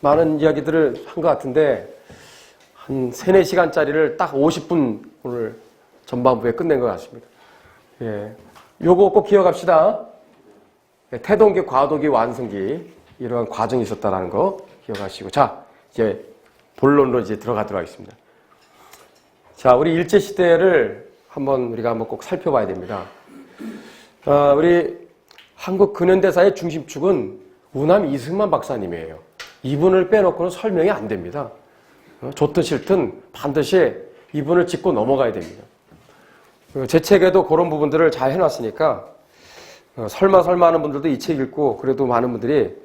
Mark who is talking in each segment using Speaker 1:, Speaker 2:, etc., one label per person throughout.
Speaker 1: 많은 이야기들을 한 것 같은데 한 3, 4시간짜리를 딱 50분 오늘 전반부에 끝낸 것 같습니다. 예, 요거 꼭 기억합시다. 태동기, 과도기, 완성기 이러한 과정이 있었다라는 거 기억하시고, 자 이제 본론으로 이제 들어가도록 하겠습니다. 자, 우리 일제 시대를 우리가 한번 꼭 살펴봐야 됩니다. 우리 한국 근현대사의 중심축은 우남 이승만 박사님이에요. 이분을 빼놓고는 설명이 안 됩니다. 좋든 싫든 반드시 이분을 짚고 넘어가야 됩니다. 제 책에도 그런 부분들을 잘 해놨으니까 설마 하는 분들도 이 책 읽고, 그래도 많은 분들이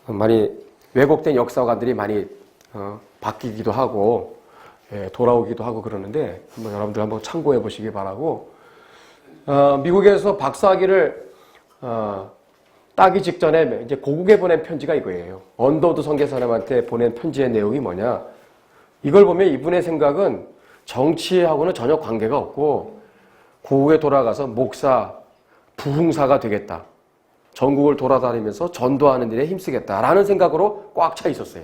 Speaker 1: 많이 왜곡된 역사관들이 많이 바뀌기도 하고 돌아오기도 하고 그러는데 여러분들 한번 참고해 보시기 바라고, 미국에서 박사학위를 따기 직전에 이제 고국에 보낸 편지가 이거예요. 언더우드 선교사님한테 보낸 편지의 내용이 뭐냐? 이걸 보면 이분의 생각은 정치하고는 전혀 관계가 없고 고국에 돌아가서 목사, 부흥사가 되겠다. 전국을 돌아다니면서 전도하는 일에 힘쓰겠다라는 생각으로 꽉 차 있었어요.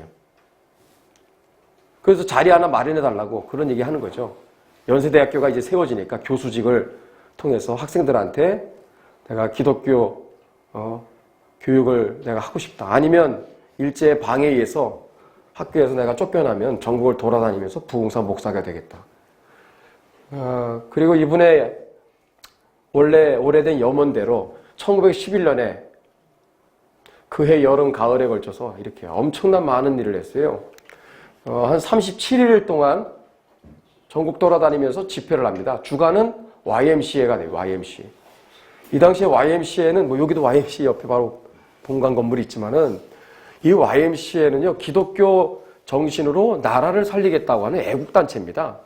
Speaker 1: 그래서 자리 하나 마련해 달라고 그런 얘기 하는 거죠. 연세대학교가 이제 세워지니까 교수직을 통해서 학생들한테 내가 기독교 교육을 내가 하고 싶다. 아니면 일제 방해에 의해서 학교에서 내가 쫓겨나면 전국을 돌아다니면서 부흥사 목사가 되겠다. 그리고 이분의 원래 오래된 염원대로 1911년에 그해 여름 가을에 걸쳐서 이렇게 엄청난 많은 일을 했어요. 한 37일 동안 전국 돌아다니면서 집회를 합니다. 주관은 YMCA가 돼요. YMCA. 이 당시에 YMCA는 여기도 YMCA 옆에 바로 본관 건물이 있지만은 이 YMCA는요 기독교 정신으로 나라를 살리겠다고 하는 애국단체입니다.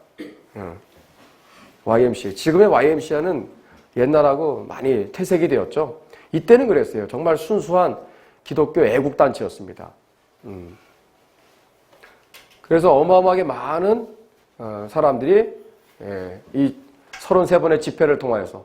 Speaker 1: YMCA. 지금의 YMCA는 옛날하고 많이 퇴색이 되었죠. 이때는 그랬어요. 정말 순수한 기독교 애국단체였습니다. 그래서 어마어마하게 많은 사람들이 이 33번의 집회를 통하여서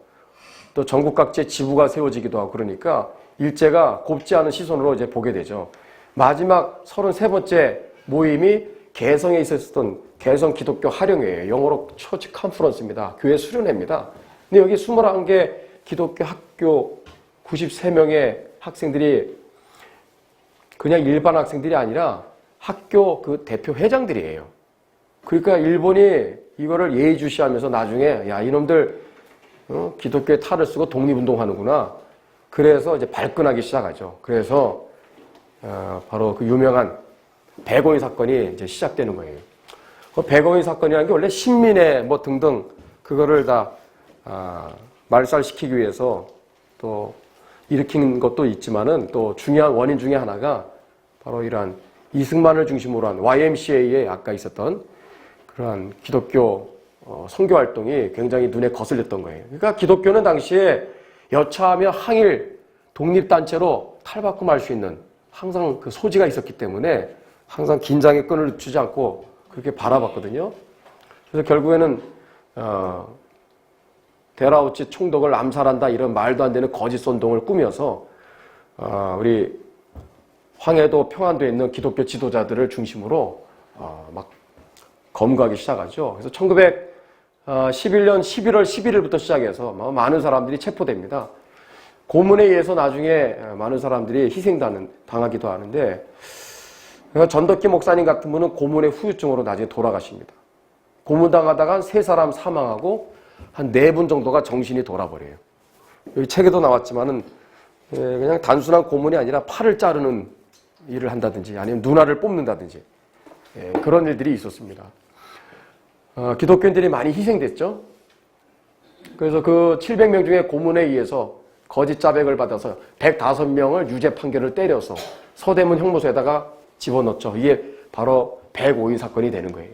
Speaker 1: 또 전국 각지에 지부가 세워지기도 하고 그러니까 일제가 곱지 않은 시선으로 이제 보게 되죠. 마지막 33번째 모임이 개성에 있었던 개성 기독교 하령회예요. 영어로 처치 컨퍼런스입니다. 교회 수련회입니다. 근데 여기 21개 기독교 학교 93명의 학생들이 그냥 일반 학생들이 아니라 학교 그 대표 회장들이에요. 그러니까 일본이 이거를 예의주시하면서 나중에 야 이놈들 기독교에 탈을 쓰고 독립운동하는구나. 그래서 이제 발끈하기 시작하죠. 그래서 바로 그 유명한 백오인 사건이 이제 시작되는 거예요. 그 백오인 사건이라는 게 원래 신민회 뭐 등등 그거를 다 말살시키기 위해서 또 일으킨 것도 있지만은 또 중요한 원인 중에 하나가 바로 이러한 이승만을 중심으로 한 YMCA에 아까 있었던 그러한 기독교 선교 활동이 굉장히 눈에 거슬렸던 거예요. 그러니까 기독교는 당시에 여차하면 항일 독립단체로 탈바꿈 할 수 있는 항상 그 소지가 있었기 때문에 항상 긴장의 끈을 놓치지 않고 그렇게 바라봤거든요. 그래서 결국에는 데라우치 총독을 암살한다 이런 말도 안 되는 거짓 선동을 꾸며서 우리 황해도 평안도에 있는 기독교 지도자들을 중심으로 막 검거하기 시작하죠. 그래서 1911년 11월 11일부터 시작해서 많은 사람들이 체포됩니다. 고문에 의해서 나중에 많은 사람들이 희생당하기도 하는데 전덕기 목사님 같은 분은 고문의 후유증으로 나중에 돌아가십니다. 고문당하다가 3사람 사망하고 한 4분 정도가 정신이 돌아버려요. 여기 책에도 나왔지만은 그냥 단순한 고문이 아니라 팔을 자르는 일을 한다든지 아니면 눈알을 뽑는다든지 그런 일들이 있었습니다. 기독교인들이 많이 희생됐죠. 그래서 그 700명 중에 고문에 의해서 거짓 자백을 받아서 105명을 유죄 판결을 때려서 서대문 형무소에다가 집어넣었죠. 이게 바로 105인 사건이 되는 거예요.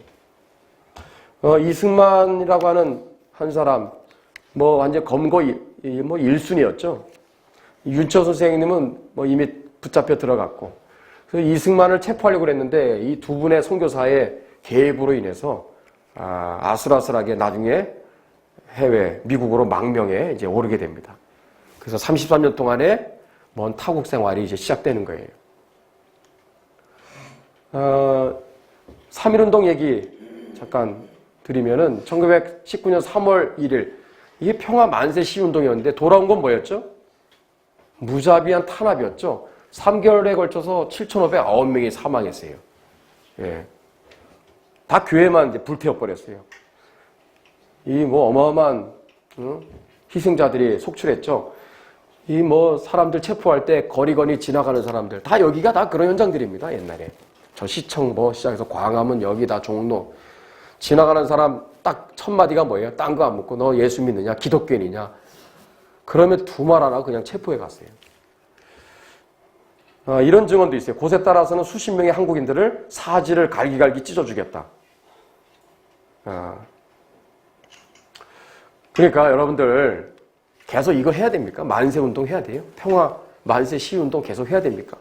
Speaker 1: 이승만이라고 하는 한 사람, 완전 검거 1순위였죠. 윤철 선생님은 이미 붙잡혀 들어갔고, 그래서 이승만을 체포하려고 했는데 이 두 분의 선교사의 개입으로 인해서 아슬아슬하게 나중에 해외, 미국으로 망명에 이제 오르게 됩니다. 그래서 33년 동안의 먼 타국 생활이 이제 시작되는 거예요. 3.1운동 얘기 잠깐 드리면은 1919년 3월 1일 이게 평화 만세 시운동이었는데 돌아온 건 뭐였죠? 무자비한 탄압이었죠. 3개월에 걸쳐서 7,509명이 사망했어요. 예. 다 교회만 이제 불태워버렸어요. 이 뭐 어마어마한 희생자들이 속출했죠. 이 뭐 사람들 체포할 때 거리거리 지나가는 사람들 다 여기가 다 그런 현장들입니다. 옛날에 저 시청 뭐 시작해서 광화문 여기 다 종로 지나가는 사람 딱 첫 마디가 뭐예요? 딴 거 안 묻고 너 예수 믿느냐? 기독교인이냐? 그러면 두 말 하나 그냥 체포해 갔어요. 이런 증언도 있어요. 곳에 따라서는 수십 명의 한국인들을 사지를 갈기갈기 찢어 죽였다. 그러니까 여러분들 계속 이거 해야 됩니까? 만세운동 해야 돼요? 평화 만세 시운동 계속 해야 됩니까?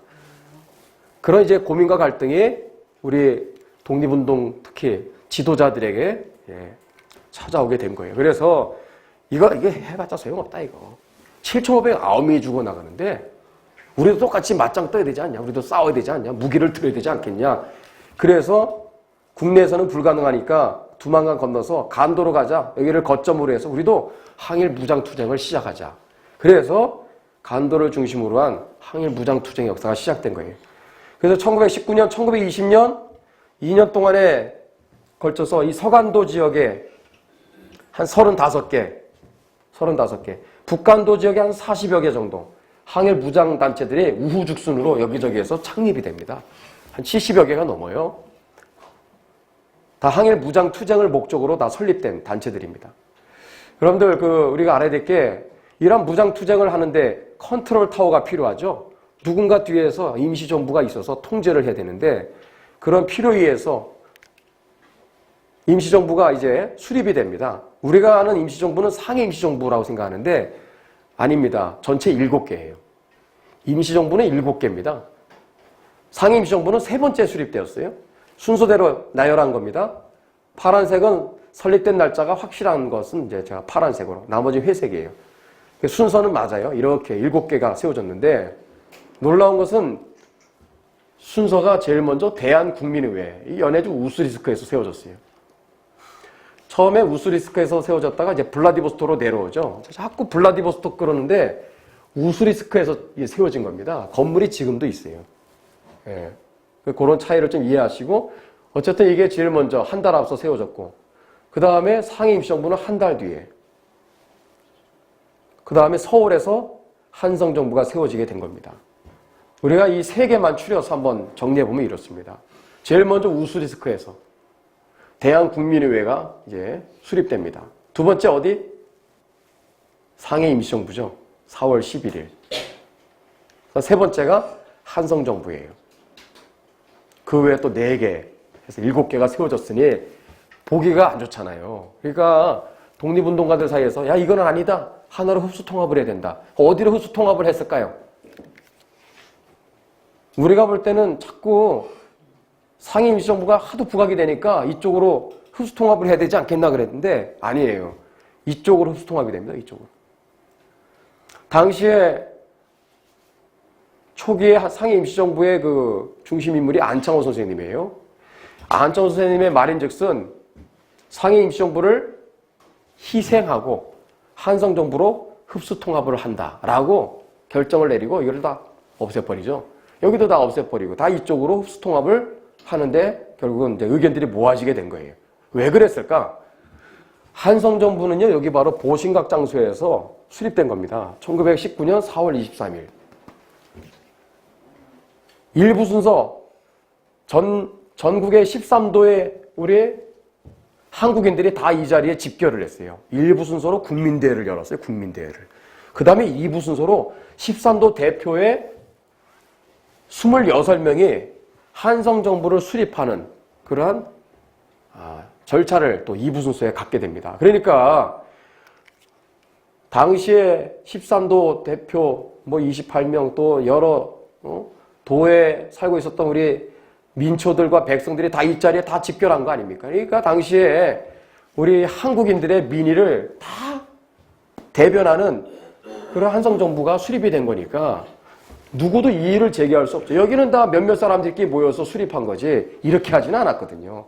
Speaker 1: 그런 이제 고민과 갈등이 우리 독립운동 특히 지도자들에게 찾아오게 된 거예요. 그래서 이게 해봤자 소용없다 이거. 7,509명이 죽어나가는데 우리도 똑같이 맞짱 떠야 되지 않냐? 우리도 싸워야 되지 않냐? 무기를 들어야 되지 않겠냐? 그래서 국내에서는 불가능하니까 두만강 건너서 간도로 가자. 여기를 거점으로 해서 우리도 항일 무장투쟁을 시작하자. 그래서 간도를 중심으로 한 항일 무장투쟁 역사가 시작된 거예요. 그래서 1919년, 1920년 2년 동안에 걸쳐서 이 서간도 지역에 한 35개, 북간도 지역에 한 40여 개 정도 항일 무장단체들이 우후죽순으로 여기저기에서 창립이 됩니다. 한 70여 개가 넘어요. 다 항일 무장투쟁을 목적으로 다 설립된 단체들입니다. 여러분들 우리가 알아야 될 게 이런 무장투쟁을 하는데 컨트롤 타워가 필요하죠. 누군가 뒤에서 임시정부가 있어서 통제를 해야 되는데 그런 필요에 의해서 임시정부가 이제 수립이 됩니다. 우리가 아는 임시정부는 상해 임시정부라고 생각하는데 아닙니다. 전체 7개예요. 임시정부는 7개입니다. 상해 임시정부는 3번째 수립되었어요. 순서대로 나열한 겁니다. 파란색은 설립된 날짜가 확실한 것은 이제 제가 파란색으로, 나머지 회색이에요. 순서는 맞아요. 이렇게 7개가 세워졌는데 놀라운 것은 순서가 제일 먼저 대한국민의회, 이 연해주 우스리스크에서 세워졌어요. 처음에 우스리스크에서 세워졌다가 이제 블라디보스토크로 내려오죠. 자꾸 블라디보스토크 그러는데 우스리스크에서 세워진 겁니다. 건물이 지금도 있어요. 예. 그런 차이를 좀 이해하시고 어쨌든 이게 제일 먼저 한 달 앞서 세워졌고 그 다음에 상해 임시정부는 한 달 뒤에 그 다음에 서울에서 한성정부가 세워지게 된 겁니다. 우리가 이 3개만 추려서 한번 정리해보면 이렇습니다. 제일 먼저 우스리스크에서 대한국민의회가 이제 수립됩니다. 두 번째 어디? 상해 임시정부죠. 4월 11일. 세 번째가 한성정부예요. 그 외에 또 4개, 해서 7개가 세워졌으니 보기가 안 좋잖아요. 그러니까 독립운동가들 사이에서 야 이거는 아니다. 하나로 흡수통합을 해야 된다. 어디로 흡수통합을 했을까요? 우리가 볼 때는 자꾸 상해 임시정부가 하도 부각이 되니까 이쪽으로 흡수통합을 해야 되지 않겠나 그랬는데 아니에요. 이쪽으로 흡수통합이 됩니다. 이쪽으로. 당시에 초기에 상해 임시정부의 중심 인물이 안창호 선생님이에요. 안창호 선생님의 말인즉슨 상해 임시정부를 희생하고 한성정부로 흡수통합을 한다라고 결정을 내리고 이걸 다 없애버리죠. 여기도 다 없애버리고 다 이쪽으로 흡수통합을 하는데 결국은 이제 의견들이 모아지게 된 거예요. 왜 그랬을까? 한성정부는요, 여기 바로 보신각 장소에서 수립된 겁니다. 1919년 4월 23일. 일부 순서, 전국의 13도의 우리 한국인들이 다 이 자리에 집결을 했어요. 일부 순서로 국민대회를 열었어요, 국민대회를. 그 다음에 2부 순서로 13도 대표의 26명이 한성정부를 수립하는 그러한 절차를 또 2부 순서에 갖게 됩니다. 그러니까 당시에 13도 대표 28명 또 여러 도에 살고 있었던 우리 민초들과 백성들이 다 이 자리에 다 집결한 거 아닙니까? 그러니까 당시에 우리 한국인들의 민의를 다 대변하는 그런 한성정부가 수립이 된 거니까 누구도 이의를 제기할 수 없죠. 여기는 다 몇몇 사람들끼리 모여서 수립한 거지 이렇게 하지는 않았거든요.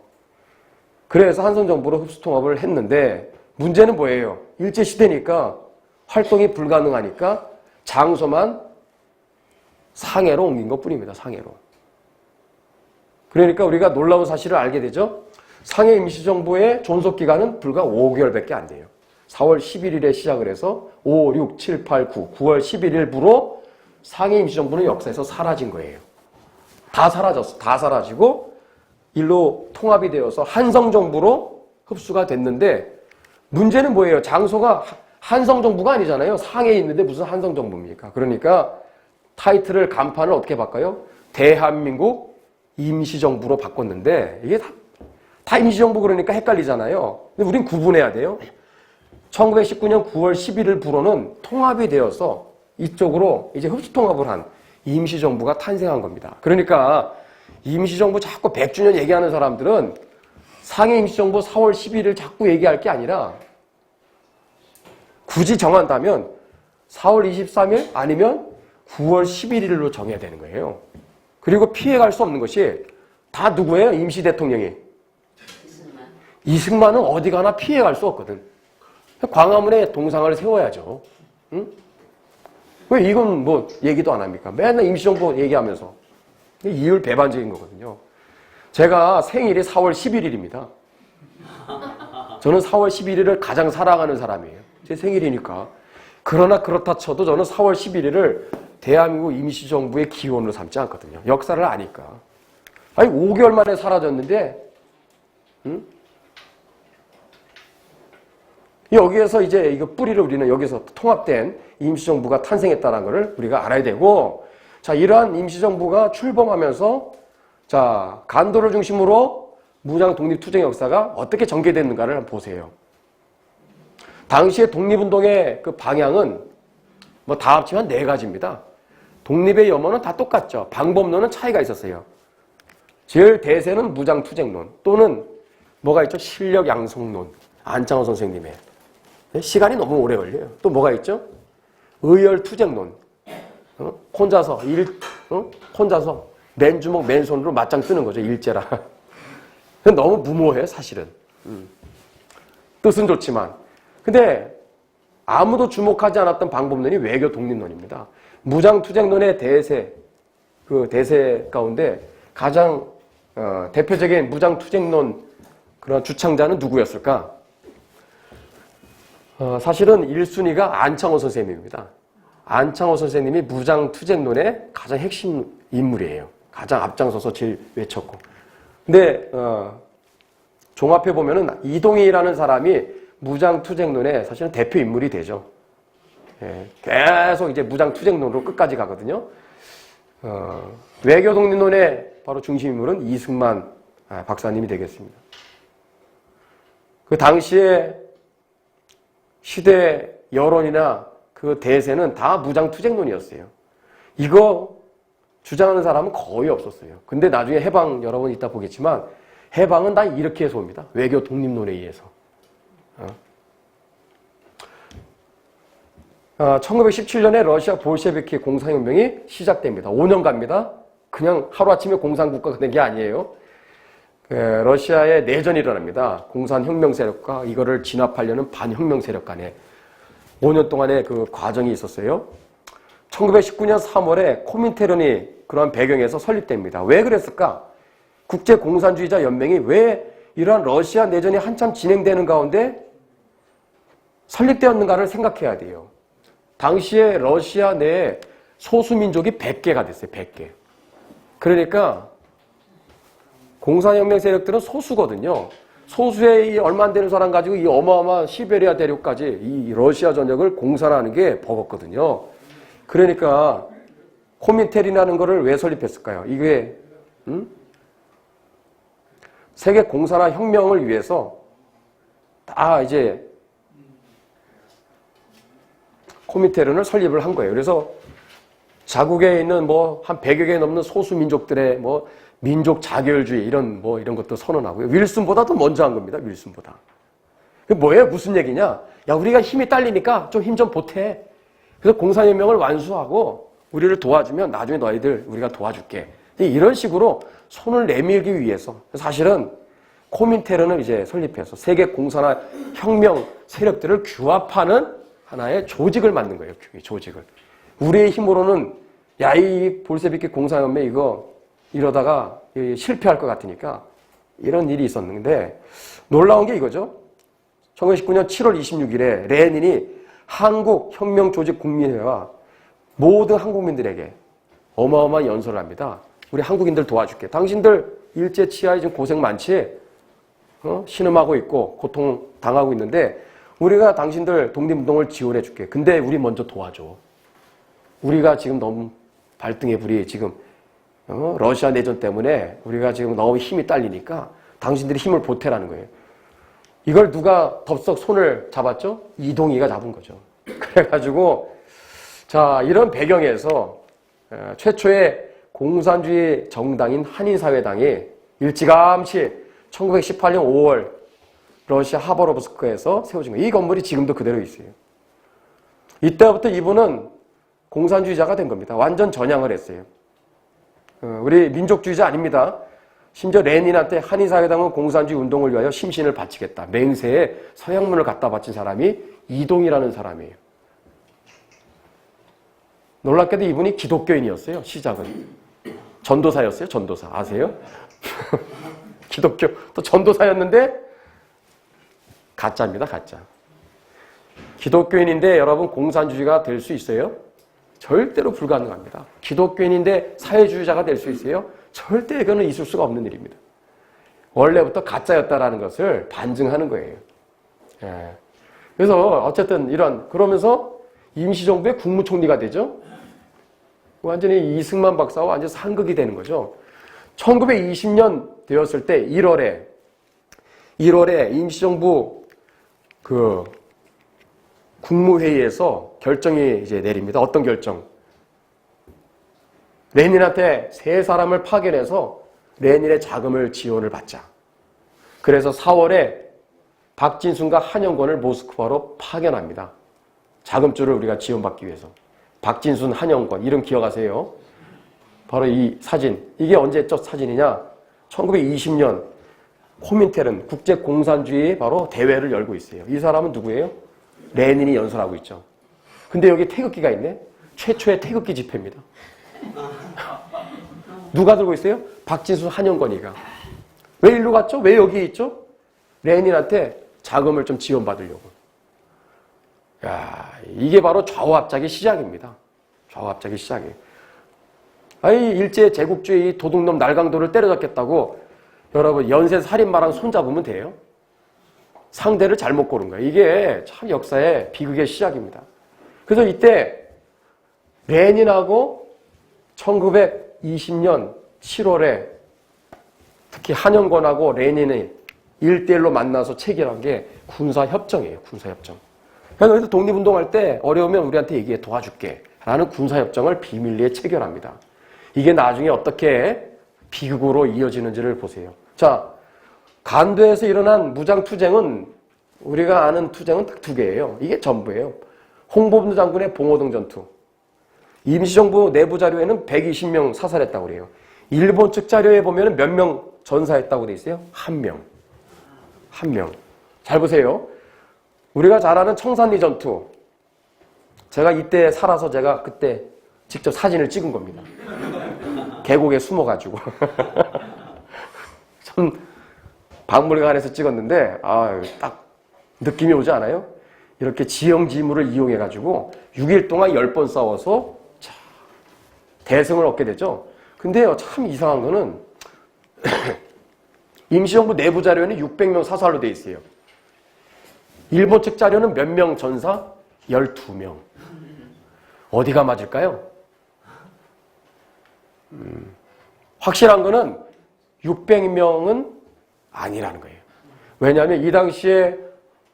Speaker 1: 그래서 한성정부로 흡수통합을 했는데 문제는 뭐예요? 일제시대니까 활동이 불가능하니까 장소만 상해로 옮긴 것뿐입니다. 상해로. 그러니까 우리가 놀라운 사실을 알게 되죠. 상해 임시정부의 존속기간은 불과 5개월밖에 안 돼요. 4월 11일에 시작을 해서 5, 6, 7, 8, 9, 9월 11일부로 상해 임시정부는 역사에서 사라진 거예요. 다 사라졌어. 다 사라지고 일로 통합이 되어서 한성정부로 흡수가 됐는데 문제는 뭐예요? 장소가 한성정부가 아니잖아요. 상해에 있는데 무슨 한성정부입니까? 그러니까 타이틀을 간판을 어떻게 바꿔요? 대한민국 임시정부로 바꿨는데 이게 다 임시정부 그러니까 헷갈리잖아요. 근데 우린 구분해야 돼요. 1919년 9월 11일부로는 통합이 되어서 이쪽으로 이제 흡수통합을 한 임시정부가 탄생한 겁니다. 그러니까 임시정부 자꾸 100주년 얘기하는 사람들은 상해 임시정부 4월 11일 자꾸 얘기할 게 아니라 굳이 정한다면 4월 23일 아니면 9월 11일로 정해야 되는 거예요. 그리고 피해갈 수 없는 것이 다 누구예요? 임시 대통령이. 이승만은 어디 가나 피해갈 수 없거든. 광화문에 동상을 세워야죠. 응? 왜 이건 뭐 얘기도 안 합니까? 맨날 임시정부 얘기하면서. 이율 배반적인 거거든요. 제가 생일이 4월 11일입니다. 저는 4월 11일을 가장 사랑하는 사람이에요. 제 생일이니까. 그러나 그렇다 쳐도 저는 4월 11일을 대한민국 임시정부의 기원으로 삼지 않거든요. 역사를 아니까. 아니 5개월 만에 사라졌는데 응? 여기에서 이제 이거 뿌리를 우리는 여기서 통합된 임시정부가 탄생했다는 것을 우리가 알아야 되고, 자, 이러한 임시정부가 출범하면서 자, 간도를 중심으로 무장 독립투쟁 역사가 어떻게 전개됐는가를 한번 보세요. 당시의 독립운동의 그 방향은 뭐 다 합치면 4가지입니다. 독립의 염원은 다 똑같죠. 방법론은 차이가 있었어요. 제일 대세는 무장투쟁론 또는 뭐가 있죠? 실력 양성론. 안창호 선생님의. 시간이 너무 오래 걸려요. 또 뭐가 있죠? 의열투쟁론. 혼자서 혼자서 맨주먹 맨손으로 맞짱 뜨는 거죠. 일제라. 너무 무모해 사실은. 뜻은 좋지만. 근데 아무도 주목하지 않았던 방법론이 외교 독립론입니다. 무장투쟁론의 대세, 그 대세 가운데 가장 대표적인 무장투쟁론 그런 주창자는 누구였을까? 사실은 1순위가 안창호 선생님입니다. 안창호 선생님이 무장투쟁론의 가장 핵심 인물이에요. 가장 앞장서서 제일 외쳤고. 근데 종합해 보면은 이동희라는 사람이 무장투쟁론의 사실은 대표 인물이 되죠. 예, 계속 이제 무장투쟁론으로 끝까지 가거든요. 외교독립론의 바로 중심 인물은 이승만 박사님이 되겠습니다. 그 당시에 시대 여론이나 그 대세는 다 무장투쟁론이었어요. 이거 주장하는 사람은 거의 없었어요. 근데 나중에 해방 여러분 이따 보겠지만 해방은 다 이렇게 해서 옵니다. 외교 독립론에 의해서. 1917년에 러시아 볼셰비키 공산혁명이 시작됩니다. 5년 갑니다. 그냥 하루아침에 공산국가가 된 게 아니에요. 러시아에 내전이 일어납니다. 공산혁명 세력과 이거를 진압하려는 반혁명 세력 간에 5년 동안의 그 과정이 있었어요. 1919년 3월에 코민테른이 그러한 배경에서 설립됩니다. 왜 그랬을까? 국제공산주의자 연맹이 왜 이러한 러시아 내전이 한참 진행되는 가운데 설립되었는가를 생각해야 돼요. 당시에 러시아 내에 소수민족이 100개가 됐어요. 100개. 그러니까 공산혁명 세력들은 소수거든요. 소수의 얼마 안 되는 사람 가지고 이 어마어마한 시베리아 대륙까지 이 러시아 전역을 공산하는 게 버겁거든요. 그러니까 코민테른이라는 거를 왜 설립했을까요? 이게 세계 공산화 혁명을 위해서 다 이제 코민테른을 설립을 한 거예요. 그래서 자국에 있는 뭐 한 100여 개 넘는 소수 민족들의 뭐 민족 자결주의 이런 것도 선언하고요. 윌슨보다 더 먼저 한 겁니다. 윌슨보다. 그 뭐예요? 무슨 얘기냐? 야, 우리가 힘이 딸리니까 좀 힘 좀 보태. 그래서 공산혁명을 완수하고 우리를 도와주면 나중에 너희들 우리가 도와줄게. 이런 식으로 손을 내밀기 위해서 사실은 코민테른을 이제 설립해서 세계 공산화 혁명 세력들을 규합하는 하나의 조직을 만든 거예요. 조직을. 우리의 힘으로는 야, 이 볼세비키 공산혁명 이거 이러다가 실패할 것 같으니까 이런 일이 있었는데 놀라운 게 이거죠. 1919년 7월 26일에 레닌이 한국혁명조직국민회와 모든 한국민들에게 어마어마한 연설을 합니다. 우리 한국인들 도와줄게. 당신들 일제 치하에 지금 고생 많지? 신음하고 있고 고통 당하고 있는데 우리가 당신들 독립운동을 지원해 줄게. 근데 우리 먼저 도와줘. 우리가 지금 너무 발등에 불이 지금 러시아 내전 때문에 우리가 지금 너무 힘이 딸리니까 당신들이 힘을 보태라는 거예요. 이걸 누가 덥석 손을 잡았죠? 이동희가 잡은 거죠. 그래가지고 자, 이런 배경에서 최초의 공산주의 정당인 한인사회당이 일찌감치 1918년 5월 러시아 하바로브스크에서 세워진 거예요. 이 건물이 지금도 그대로 있어요. 이때부터 이분은 공산주의자가 된 겁니다. 완전 전향을 했어요. 우리 민족주의자 아닙니다. 심지어 레닌한테 한인사회당은 공산주의 운동을 위하여 심신을 바치겠다. 맹세에 서양문을 갖다 바친 사람이 이동이라는 사람이에요. 놀랍게도 이분이 기독교인이었어요. 시작은. 전도사였어요. 전도사. 아세요? 기독교. 또 전도사였는데 가짜입니다. 가짜. 기독교인인데 여러분 공산주의가 될 수 있어요? 절대로 불가능합니다. 기독교인인데 사회주의자가 될 수 있어요? 절대 그거는 있을 수가 없는 일입니다. 원래부터 가짜였다라는 것을 반증하는 거예요. 예. 그래서 어쨌든 그러면서 임시정부의 국무총리가 되죠. 완전히 이승만 박사와 완전 상극이 되는 거죠. 1920년 되었을 때 1월에 임시정부 국무회의에서 결정이 이제 내립니다. 어떤 결정? 레닌한테 세 사람을 파견해서 레닌의 자금을 지원을 받자. 그래서 4월에 박진순과 한영권을 모스크바로 파견합니다. 자금줄을 우리가 지원받기 위해서. 박진순, 한영권 이름 기억하세요? 바로 이 사진. 이게 언제적 사진이냐? 1920년 코민테른 국제공산주의 바로 대회를 열고 있어요. 이 사람은 누구예요? 레닌이 연설하고 있죠. 근데 여기 태극기가 있네? 최초의 태극기 집회입니다. 누가 들고 있어요? 박진순, 한영건이가. 왜 일로 갔죠? 왜 여기 있죠? 레닌한테 자금을 좀 지원받으려고. 야, 이게 바로 좌우합작의 시작입니다. 좌우합작의 시작이에요. 아니, 일제 제국주의 도둑놈 날강도를 때려잡겠다고 여러분 연쇄 살인마랑 손잡으면 돼요? 상대를 잘못 고른 거예요. 이게 참 역사의 비극의 시작입니다. 그래서 이때 레닌하고 1920년 7월에 특히 한영권하고 레닌이 1대1로 만나서 체결한 게 군사협정이에요. 군사협정. 그래서 독립운동할 때 어려우면 우리한테 얘기해 도와줄게 라는 군사협정을 비밀리에 체결합니다. 이게 나중에 어떻게 비극으로 이어지는지를 보세요. 자, 간도에서 일어난 무장투쟁은 우리가 아는 투쟁은 딱 두 개예요. 이게 전부예요. 홍범도 장군의 봉오동 전투. 임시정부 내부 자료에는 120명 사살했다고 그래요. 일본 측 자료에 보면 몇 명 전사했다고 돼 있어요? 한 명. 한 명. 잘 보세요. 우리가 잘 아는 청산리 전투. 제가 이때 살아서 제가 그때 직접 사진을 찍은 겁니다. 계곡에 숨어가지고. 참 박물관에서 찍었는데 딱 느낌이 오지 않아요? 이렇게 지형지물을 이용해가지고 6일 동안 10번 싸워서 대승을 얻게 되죠. 근데요, 참 이상한 거는 임시정부 내부 자료에는 600명 사살로 돼 있어요. 일본 측 자료는 몇 명 전사? 12명. 어디가 맞을까요? 확실한 거는 600명은 아니라는 거예요. 왜냐하면 이 당시에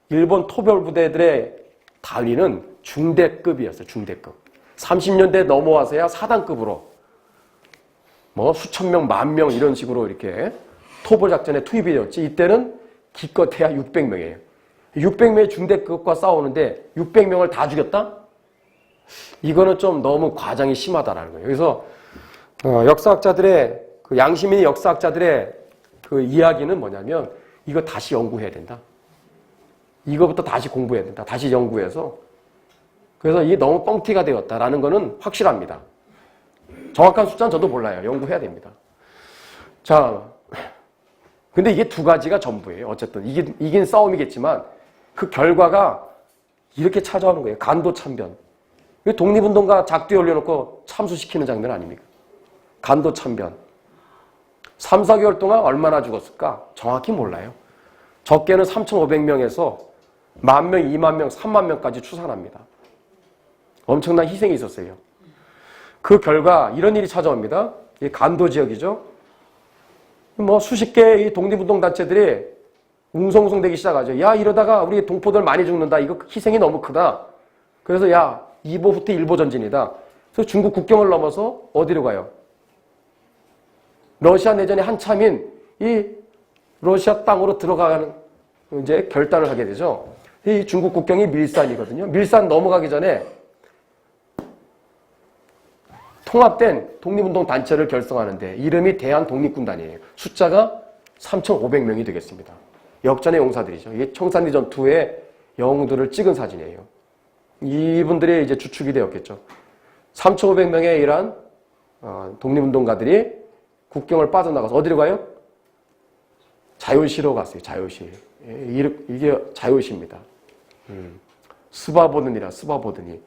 Speaker 1: 일본 토벌부대들의 단위는 중대급이었어요. 중대급. 30년대 넘어와서야 사단급으로 뭐 수천 명, 만 명 이런 식으로 이렇게 토벌 작전에 투입이 되었지. 이때는 기껏해야 600명이에요. 600명의 중대급과 싸우는데 600명을 다 죽였다? 이거는 좀 너무 과장이 심하다라는 거예요. 그래서 역사학자들의 그 양심 있는 역사학자들의 그 이야기는 뭐냐면 이거 다시 연구해야 된다. 이거부터 다시 공부해야 된다. 다시 연구해서. 그래서 이게 너무 뻥튀가 되었다라는 거는 확실합니다. 정확한 숫자는 저도 몰라요. 연구해야 됩니다. 자, 근데 이게 두 가지가 전부예요. 어쨌든 이긴 싸움이겠지만 그 결과가 이렇게 찾아오는 거예요. 간도 참변. 독립운동가 작두에 올려놓고 참수시키는 장면 아닙니까? 간도 참변. 3, 4개월 동안 얼마나 죽었을까? 정확히 몰라요. 적게는 3,500명에서 10,000명, 20,000명, 30,000명까지 추산합니다. 엄청난 희생이 있었어요. 그 결과 이런 일이 찾아옵니다. 이 간도 지역이죠. 뭐 수십 개의 독립운동 단체들이 웅성웅성대기 시작하죠. 야, 이러다가 우리 동포들 많이 죽는다. 이거 희생이 너무 크다. 그래서 야, 이보 후퇴 일보 전진이다. 그래서 중국 국경을 넘어서 어디로 가요? 러시아 내전이 한참인 이 러시아 땅으로 들어가는 이제 결단을 하게 되죠. 이 중국 국경이 밀산이거든요. 밀산 넘어가기 전에 통합된 독립운동 단체를 결성하는데 이름이 대한독립군단이에요. 숫자가 3,500명이 되겠습니다. 역전의 용사들이죠. 이게 청산리 전투의 영웅들을 찍은 사진이에요. 이분들이 이제 주축이 되었겠죠. 3,500명의 이러한 독립운동가들이 국경을 빠져나가서 어디로 가요? 자유시로 갔어요. 자유시. 이게 자유시입니다. 스바보든이.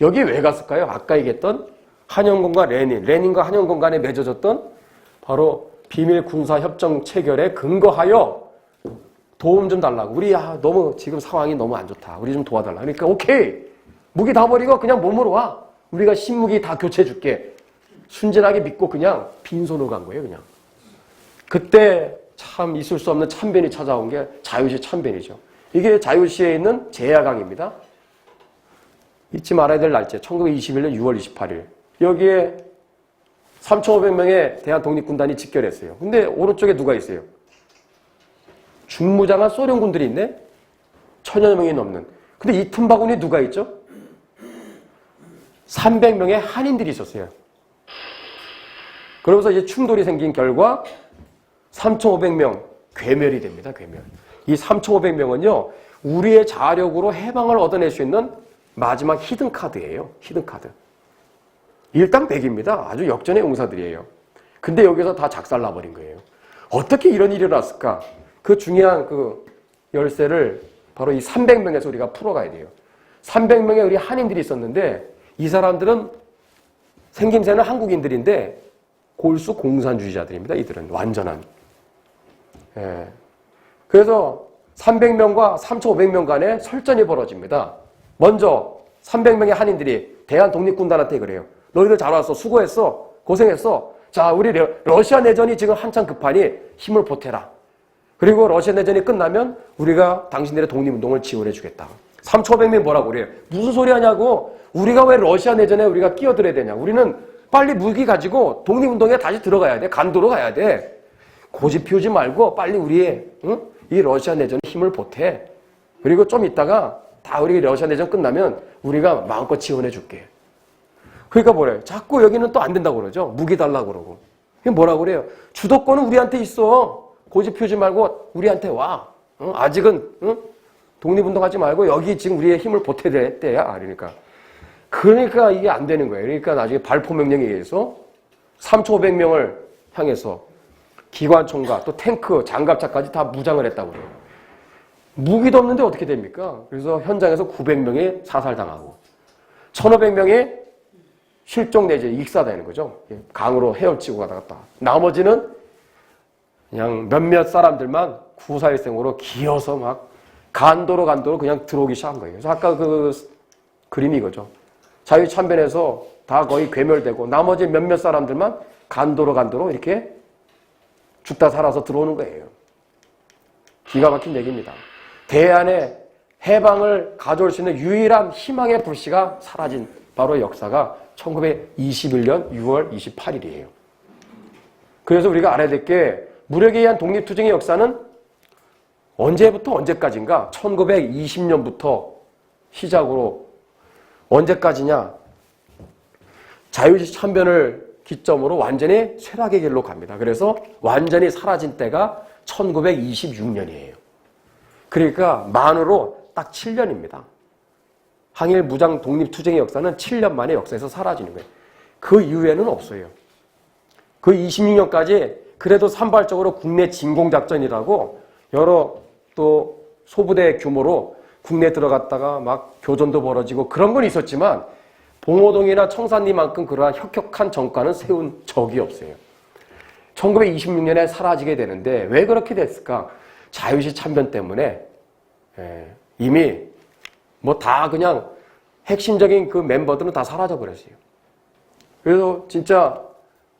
Speaker 1: 여기 왜 갔을까요? 아까 얘기했던 한영군과 레닌과 한영군 간에 맺어졌던 바로 비밀 군사 협정 체결에 근거하여 도움 좀 달라고. 우리 너무 지금 상황이 너무 안 좋다. 우리 좀 도와달라. 그러니까 오케이. 무기 다 버리고 그냥 몸으로 와. 우리가 신무기 다 교체해 줄게. 순진하게 믿고 그냥 빈손으로 간 거예요. 그냥. 그때 참 있을 수 없는 참변이 찾아온 게 자유시 참변이죠. 이게 자유시에 있는 제야강입니다. 잊지 말아야 될 날짜 1921년 6월 28일. 여기에 3,500명의 대한독립군단이 집결했어요. 근데 오른쪽에 누가 있어요? 중무장한 소련군들이 있네? 1,000여 명이 넘는. 근데 이 틈바구니에 누가 있죠? 300명의 한인들이 있었어요. 그러면서 이제 충돌이 생긴 결과 3,500명 괴멸이 됩니다. 괴멸. 이 3,500명은요. 우리의 자력으로 해방을 얻어낼 수 있는 마지막 히든카드예요. 히든카드. 일당백입니다. 아주 역전의 용사들이에요. 근데 여기서 다 작살나버린 거예요. 어떻게 이런 일이 일어났을까? 그 중요한 그 열쇠를 바로 이 300명에서 우리가 풀어가야 돼요. 300명의 우리 한인들이 있었는데 이 사람들은 생김새는 한국인들인데 골수 공산주의자들입니다. 이들은 완전한. 예. 그래서 300명과 3,500명 간에 설전이 벌어집니다. 먼저 300명의 한인들이 대한독립군단한테 그래요. 너희들 잘 왔어. 수고했어. 고생했어. 자, 우리 러시아 내전이 지금 한참 급하니 힘을 보태라. 그리고 러시아 내전이 끝나면 우리가 당신들의 독립운동을 지원해 주겠다. 3,500명이 뭐라고 그래요? 무슨 소리 하냐고. 우리가 왜 러시아 내전에 우리가 끼어들어야 되냐. 우리는 빨리 무기 가지고 독립운동에 다시 들어가야 돼. 간도로 가야 돼. 고집 피우지 말고 빨리 우리의 이 러시아 내전에 힘을 보태. 그리고 좀 있다가 다 우리 러시아 내전 끝나면 우리가 마음껏 지원해 줄게. 그러니까 뭐래요? 자꾸 여기는 또 안 된다고 그러죠. 무기 달라고 그러고. 그게 뭐라고 그래요? 주도권은 우리한테 있어. 고집 피우지 말고 우리한테 와. 아직은 독립운동하지 말고 여기 지금 우리의 힘을 보태야 때야. 그러니까 이게 안 되는 거예요. 그러니까 나중에 발포 명령에 의해서 3,500명을 향해서 기관총과 또 탱크, 장갑차까지 다 무장을 했다고 그래요. 무기도 없는데 어떻게 됩니까? 그래서 현장에서 900명이 사살당하고 1,500명이 실종 내지 익사되는 거죠. 강으로 헤엄치고 가다가 나머지는 그냥 몇몇 사람들만 구사일생으로 기어서 막 간도로 그냥 들어오기 시작한 거예요. 그래서 아까 그 그림이 이거죠. 자유참변에서 다 거의 괴멸되고 나머지 몇몇 사람들만 간도로 이렇게 죽다 살아서 들어오는 거예요. 기가 막힌 얘기입니다. 대안의 해방을 가져올 수 있는 유일한 희망의 불씨가 사라진 바로 역사가 1921년 6월 28일이에요. 그래서 우리가 알아야 될 게 무력에 의한 독립투쟁의 역사는 언제부터 언제까지인가? 1920년부터 시작으로 언제까지냐? 자유시 참변을 기점으로 완전히 쇠락의 길로 갑니다. 그래서 완전히 사라진 때가 1926년이에요. 그러니까 만으로 딱 7년입니다. 항일 무장 독립투쟁의 역사는 7년 만에 역사에서 사라지는 거예요. 그 이후에는 없어요. 그 26년까지 그래도 산발적으로 국내 진공작전이라고 여러 또 소부대 규모로 국내 들어갔다가 막 교전도 벌어지고 그런 건 있었지만 봉오동이나 청산리만큼 그러한 혁혁한 정권은 세운 적이 없어요. 1926년에 사라지게 되는데 왜 그렇게 됐을까? 자유시 참변 때문에 이미 뭐 다 그냥 핵심적인 그 멤버들은 다 사라져 버렸어요. 그래서 진짜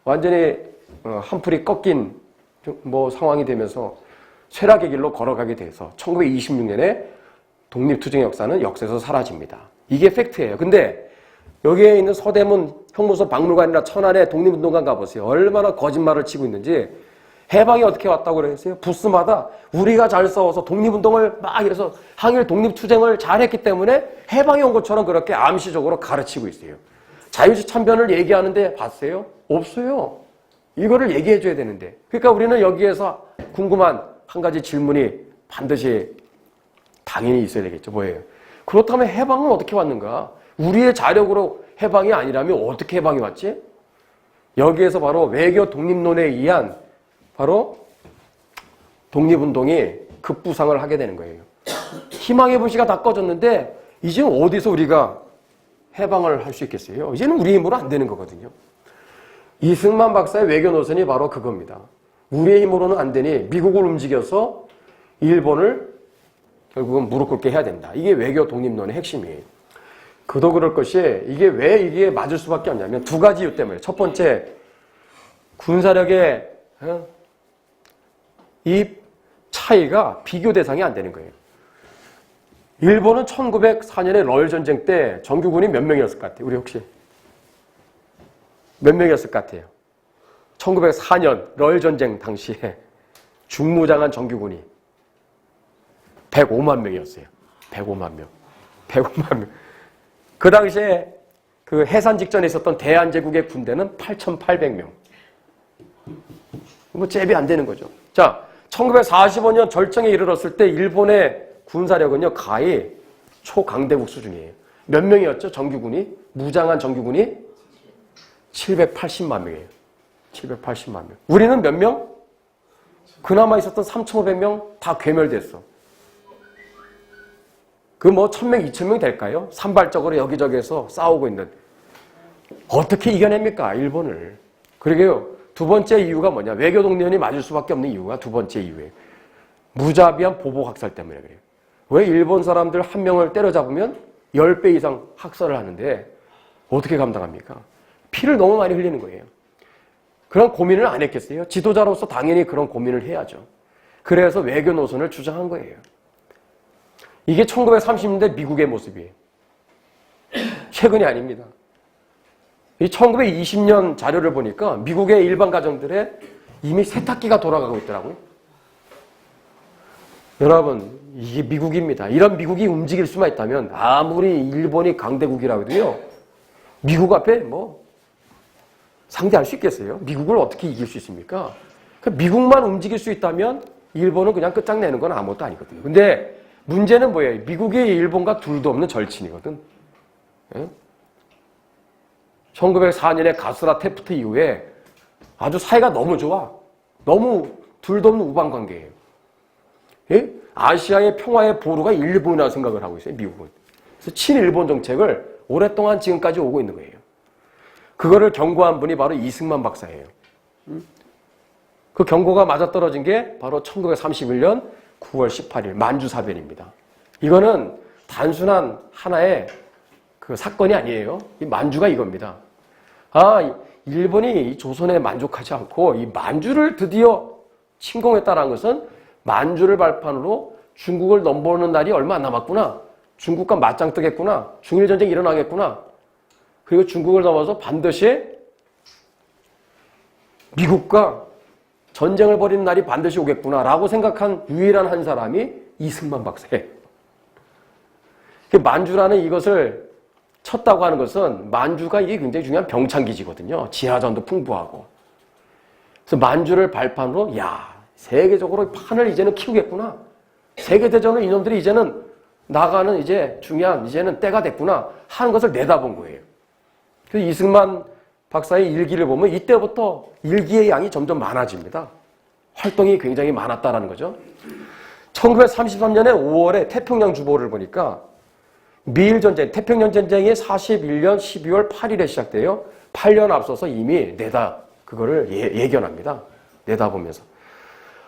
Speaker 1: 완전히 한풀이 꺾인 뭐 상황이 되면서 쇠락의 길로 걸어가게 돼서 1926년에 독립투쟁 역사는 역사에서 사라집니다. 이게 팩트예요. 근데 여기에 있는 서대문 형무소 박물관이나 천안의 독립운동관 가보세요. 얼마나 거짓말을 치고 있는지. 해방이 어떻게 왔다고 그랬어요? 부스마다 우리가 잘 싸워서 독립운동을 막 이래서 항일 독립투쟁을 잘했기 때문에 해방이 온 것처럼 그렇게 암시적으로 가르치고 있어요. 자유시 참변을 얘기하는데 봤어요? 없어요. 이거를 얘기해 줘야 되는데. 그러니까 우리는 여기에서 궁금한 한 가지 질문이 반드시 당연히 있어야 되겠죠. 뭐예요? 그렇다면 해방은 어떻게 왔는가? 우리의 자력으로 해방이 아니라면 어떻게 해방이 왔지? 여기에서 바로 외교 독립론에 의한 바로 독립운동이 급부상을 하게 되는 거예요. 희망의 불씨가 다 꺼졌는데 이제 어디서 우리가 해방을 할 수 있겠어요? 이제는 우리 힘으로 안 되는 거거든요. 이승만 박사의 외교 노선이 바로 그겁니다. 우리의 힘으로는 안 되니 미국을 움직여서 일본을 결국은 무릎 꿇게 해야 된다. 이게 외교 독립론의 핵심이에요. 그도 그럴 것이 왜 이게 맞을 수밖에 없냐면 두 가지 이유 때문에. 첫 번째, 군사력의 이 차이가 비교 대상이 안 되는 거예요. 일본은 1904년에 러일 전쟁 때 정규군이 몇 명이었을 것 같아요? 우리 혹시 몇 명이었을 것 같아요? 1904년 러일 전쟁 당시에 중무장한 정규군이 105만 명이었어요. 105만 명. 105만 명. 그 당시에 그 해산 직전에 있었던 대한제국의 군대는 8,800명. 뭐 잽이 안 되는 거죠. 자, 1945년 절정에 이르렀을 때 일본의 군사력은요 가히 초강대국 수준이에요. 몇 명이었죠? 정규군이? 무장한 정규군이? 780만 명이에요. 780만 명. 우리는 몇 명? 그나마 있었던 3,500명 다 괴멸됐어. 그 뭐 1,000명, 2,000명 될까요? 산발적으로 여기저기에서 싸우고 있는. 어떻게 이겨냅니까? 일본을. 그러게요. 두 번째 이유가 뭐냐? 외교 독립론이 맞을 수밖에 없는 이유가 두 번째 이유예요. 무자비한 보복 학살 때문에 그래요. 왜 일본 사람들 한 명을 때려잡으면 10배 이상 학살을 하는데 어떻게 감당합니까? 피를 너무 많이 흘리는 거예요. 그런 고민을 안 했겠어요? 지도자로서 당연히 그런 고민을 해야죠. 그래서 외교 노선을 주장한 거예요. 이게 1930년대 미국의 모습이에요. 최근이 아닙니다. 이 1920년 자료를 보니까 미국의 일반 가정들에 이미 세탁기가 돌아가고 있더라고요. 여러분, 이게 미국입니다. 이런 미국이 움직일 수만 있다면 아무리 일본이 강대국이라고 해도요. 미국 앞에 뭐 상대할 수 있겠어요? 미국을 어떻게 이길 수 있습니까? 미국만 움직일 수 있다면 일본은 그냥 끝장내는 건 아무것도 아니거든요. 근데 문제는 뭐예요? 미국이 일본과 둘도 없는 절친이거든. 예? 1904년에 가스라 테프트 이후에 아주 사이가 너무 좋아. 너무 둘도 없는 우방관계예요. 예? 아시아의 평화의 보루가 일본이라고 생각을 하고 있어요. 미국은. 그래서 친일본 정책을 오랫동안 지금까지 오고 있는 거예요. 그거를 경고한 분이 바로 이승만 박사예요. 그 경고가 맞아떨어진 게 바로 1931년 9월 18일 만주사변입니다. 이거는 단순한 하나의 그 사건이 아니에요. 이 만주가 이겁니다. 일본이 이 조선에 만족하지 않고 이 만주를 드디어 침공했다는 것은 만주를 발판으로 중국을 넘보는 날이 얼마 안 남았구나. 중국과 맞짱 뜨겠구나. 중일전쟁이 일어나겠구나. 그리고 중국을 넘어서 반드시 미국과 전쟁을 벌이는 날이 반드시 오겠구나라고 생각한 유일한 한 사람이 이승만 박사예요. 만주라는 이것을 쳤다고 하는 것은 만주가 이게 굉장히 중요한 병창기지거든요. 지하전도 풍부하고. 그래서 만주를 발판으로 야, 세계적으로 판을 이제는 키우겠구나. 세계대전을 이놈들이 이제는 나가는 이제 중요한 이제는 때가 됐구나 하는 것을 내다본 거예요. 그래서 이승만 박사의 일기를 보면 이때부터 일기의 양이 점점 많아집니다. 활동이 굉장히 많았다라는 거죠. 1933년에 5월에 태평양 주보를 보니까 미일 전쟁, 태평양 전쟁이 41년 12월 8일에 시작돼요. 8년 앞서서 이미 그거를 예견합니다. 내다보면서.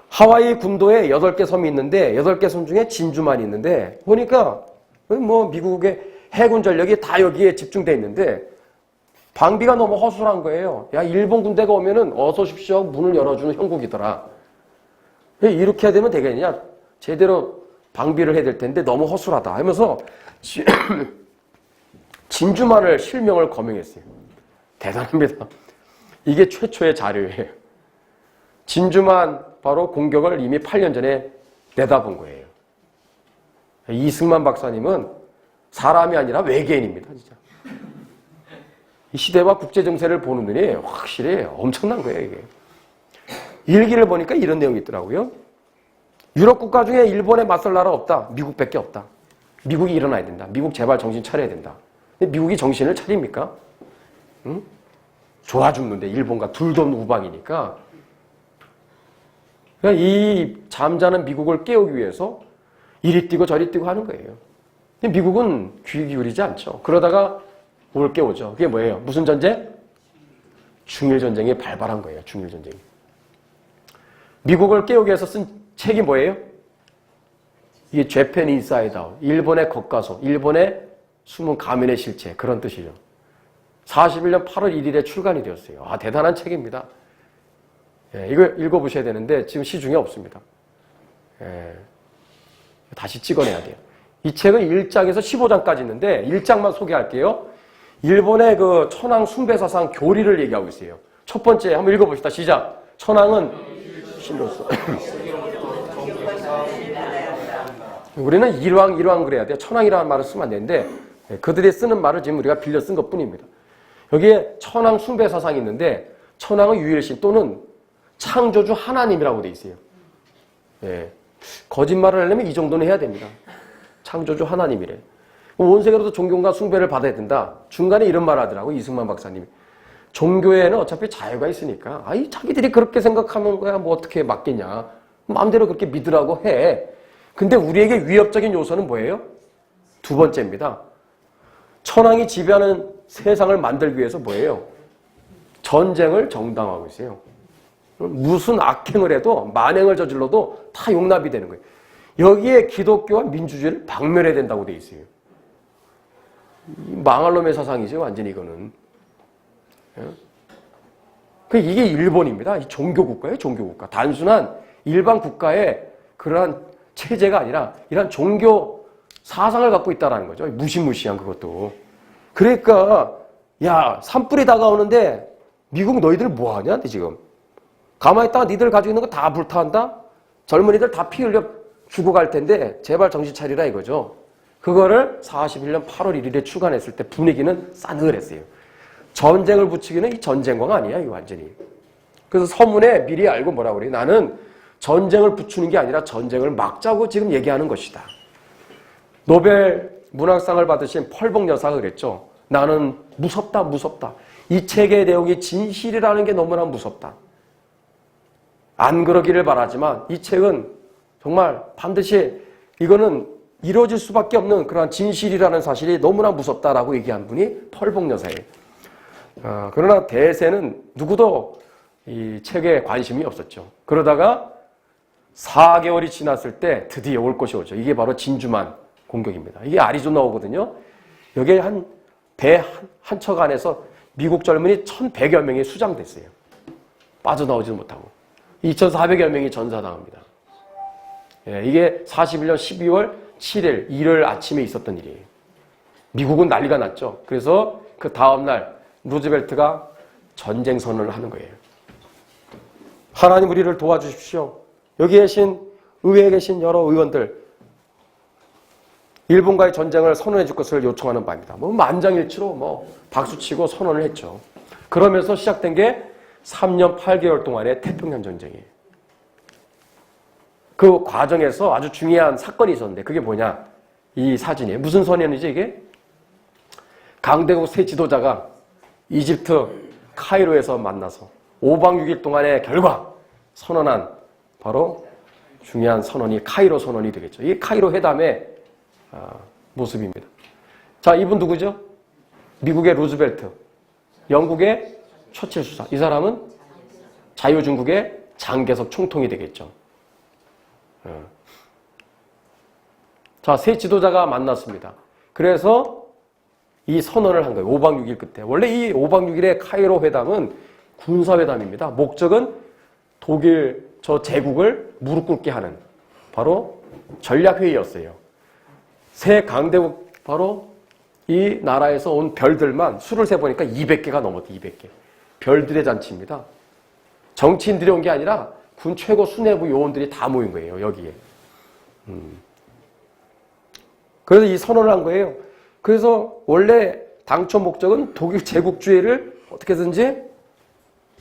Speaker 1: 하와이 군도에 8개 섬이 있는데 8개 섬 중에 진주만 있는데 보니까 뭐 미국의 해군 전력이 다 여기에 집중돼 있는데 방비가 너무 허술한 거예요. 야, 일본 군대가 오면은 어서 오십시오 문을 열어주는 형국이더라. 이렇게 해야 되면 되겠냐? 제대로 방비를 해야 될 텐데 너무 허술하다 하면서 진주만을 실명을 거명했어요. 대단합니다. 이게 최초의 자료예요. 진주만 바로 공격을 이미 8년 전에 내다본 거예요. 이승만 박사님은 사람이 아니라 외계인입니다. 진짜. 이 시대와 국제 정세를 보는 눈이 확실히 엄청난 거예요. 이게. 일기를 보니까 이런 내용이 있더라고요. 유럽 국가 중에 일본에 맞설 나라 없다. 미국밖에 없다. 미국이 일어나야 된다. 미국 제발 정신 차려야 된다. 근데 미국이 정신을 차립니까? 응? 좋아 죽는데 일본과 둘도 우방이니까. 그러니까 이 잠자는 미국을 깨우기 위해서 이리 뛰고 저리 뛰고 하는 거예요. 근데 미국은 귀 기울이지 않죠. 그러다가 뭘 깨우죠. 그게 뭐예요? 무슨 전쟁? 중일전쟁이 발발한 거예요. 중일전쟁이. 미국을 깨우기 위해서 쓴 책이 뭐예요? 이게 Japan Inside Out. 일본의 겉가속, 일본의 숨은 가면의 실체 그런 뜻이죠. 41년 8월 1일에 출간이 되었어요. 아, 대단한 책입니다. 예, 이거 읽어보셔야 되는데 지금 시중에 없습니다. 예, 다시 찍어내야 돼요. 이 책은 1장에서 15장까지 있는데 1장만 소개할게요. 일본의 그 천황 숭배사상 교리를 얘기하고 있어요. 첫 번째 한번 읽어봅시다. 시작. 천황은 신로서. 우리는 일왕 그래야 돼요. 천황이라는 말을 쓰면 안 되는데 그들이 쓰는 말을 지금 우리가 빌려 쓴 것뿐입니다. 여기에 천황 숭배사상이 있는데 천황은 유일신 또는 창조주 하나님이라고 돼 있어요. 예. 거짓말을 하려면 이 정도는 해야 됩니다. 창조주 하나님이래. 온 세계로도 존경과 숭배를 받아야 된다. 중간에 이런 말 하더라고 이승만 박사님이. 종교에는 어차피 자유가 있으니까 아이 자기들이 그렇게 생각하는 거야 뭐 어떻게 맞겠냐. 마음대로 그렇게 믿으라고 해. 근데 우리에게 위협적인 요소는 뭐예요? 두 번째입니다. 천황이 지배하는 세상을 만들기 위해서 뭐예요? 전쟁을 정당화하고 있어요. 무슨 악행을 해도 만행을 저질러도 다 용납이 되는 거예요. 여기에 기독교와 민주주의를 박멸해야 된다고 돼 있어요. 망할 놈의 사상이죠. 완전히 이거는. 이게 일본입니다. 이 종교국가예요. 종교국가. 단순한 일반 국가의 그러한 체제가 아니라 이런 종교 사상을 갖고 있다는 거죠. 무시무시한 그것도. 그러니까 야 산불이 다가오는데 미국 너희들 뭐하냐 지금. 가만히 있다가 니들 가지고 있는 거 다 불타한다? 젊은이들 다 피 흘려 죽어갈 텐데 제발 정신 차리라 이거죠. 그거를 41년 8월 1일에 출간했을 때 분위기는 싸늘했어요. 전쟁을 부추기는 이 전쟁광 아니야 이거 완전히. 그래서 서문에 미리 알고 뭐라고 그래요? 나는 전쟁을 부추는 게 아니라 전쟁을 막자고 지금 얘기하는 것이다. 노벨 문학상을 받으신 펄봉 여사가 그랬죠. 나는 무섭다. 이 책의 내용이 진실이라는 게 너무나 무섭다. 안 그러기를 바라지만 이 책은 정말 반드시 이거는 이루어질 수밖에 없는 그런 진실이라는 사실이 너무나 무섭다라고 얘기한 분이 펄봉 여사예요. 그러나 대세는 누구도 이 책에 관심이 없었죠. 그러다가 4개월이 지났을 때 드디어 올 것이 오죠. 이게 바로 진주만 공격입니다. 이게 아리조나 오거든요. 여기에 배 한 척 안에서 미국 젊은이 1,100여 명이 수장됐어요. 빠져나오지도 못하고. 2,400여 명이 전사당합니다. 예, 이게 41년 12월 7일 일요일 아침에 있었던 일이에요. 미국은 난리가 났죠. 그래서 그 다음날 루즈벨트가 전쟁 선언을 하는 거예요. 하나님 우리를 도와주십시오. 여기 계신 의회에 계신 여러 의원들 일본과의 전쟁을 선언해 줄 것을 요청하는 바입니다. 뭐 만장일치로 뭐 박수치고 선언을 했죠. 그러면서 시작된 게 3년 8개월 동안의 태평양 전쟁이에요. 그 과정에서 아주 중요한 사건이 있었는데 그게 뭐냐? 이 사진이에요. 무슨 선언이죠 이게? 강대국 세 지도자가 이집트 카이로에서 만나서 5박 6일 동안의 결과 선언한 바로 중요한 선언이 카이로 선언이 되겠죠. 이 카이로 회담의 모습입니다. 자, 이분 누구죠? 미국의 루즈벨트, 영국의 처칠 수사. 이 사람은 자유중국의 장개석 총통이 되겠죠. 자, 세 지도자가 만났습니다. 그래서 이 선언을 한 거예요. 5박 6일 끝에. 원래 이 5박 6일의 카이로 회담은 군사회담입니다. 목적은 독일 저 제국을 무릎 꿇게 하는 바로 전략회의였어요. 세 강대국 바로 이 나라에서 온 별들만 수를 세보니까 200개가 넘었대. 200개. 별들의 잔치입니다. 정치인들이 온 게 아니라 군 최고 수뇌부 요원들이 다 모인 거예요. 여기에. 그래서 이 선언을 한 거예요. 그래서 원래 당초 목적은 독일 제국주의를 어떻게든지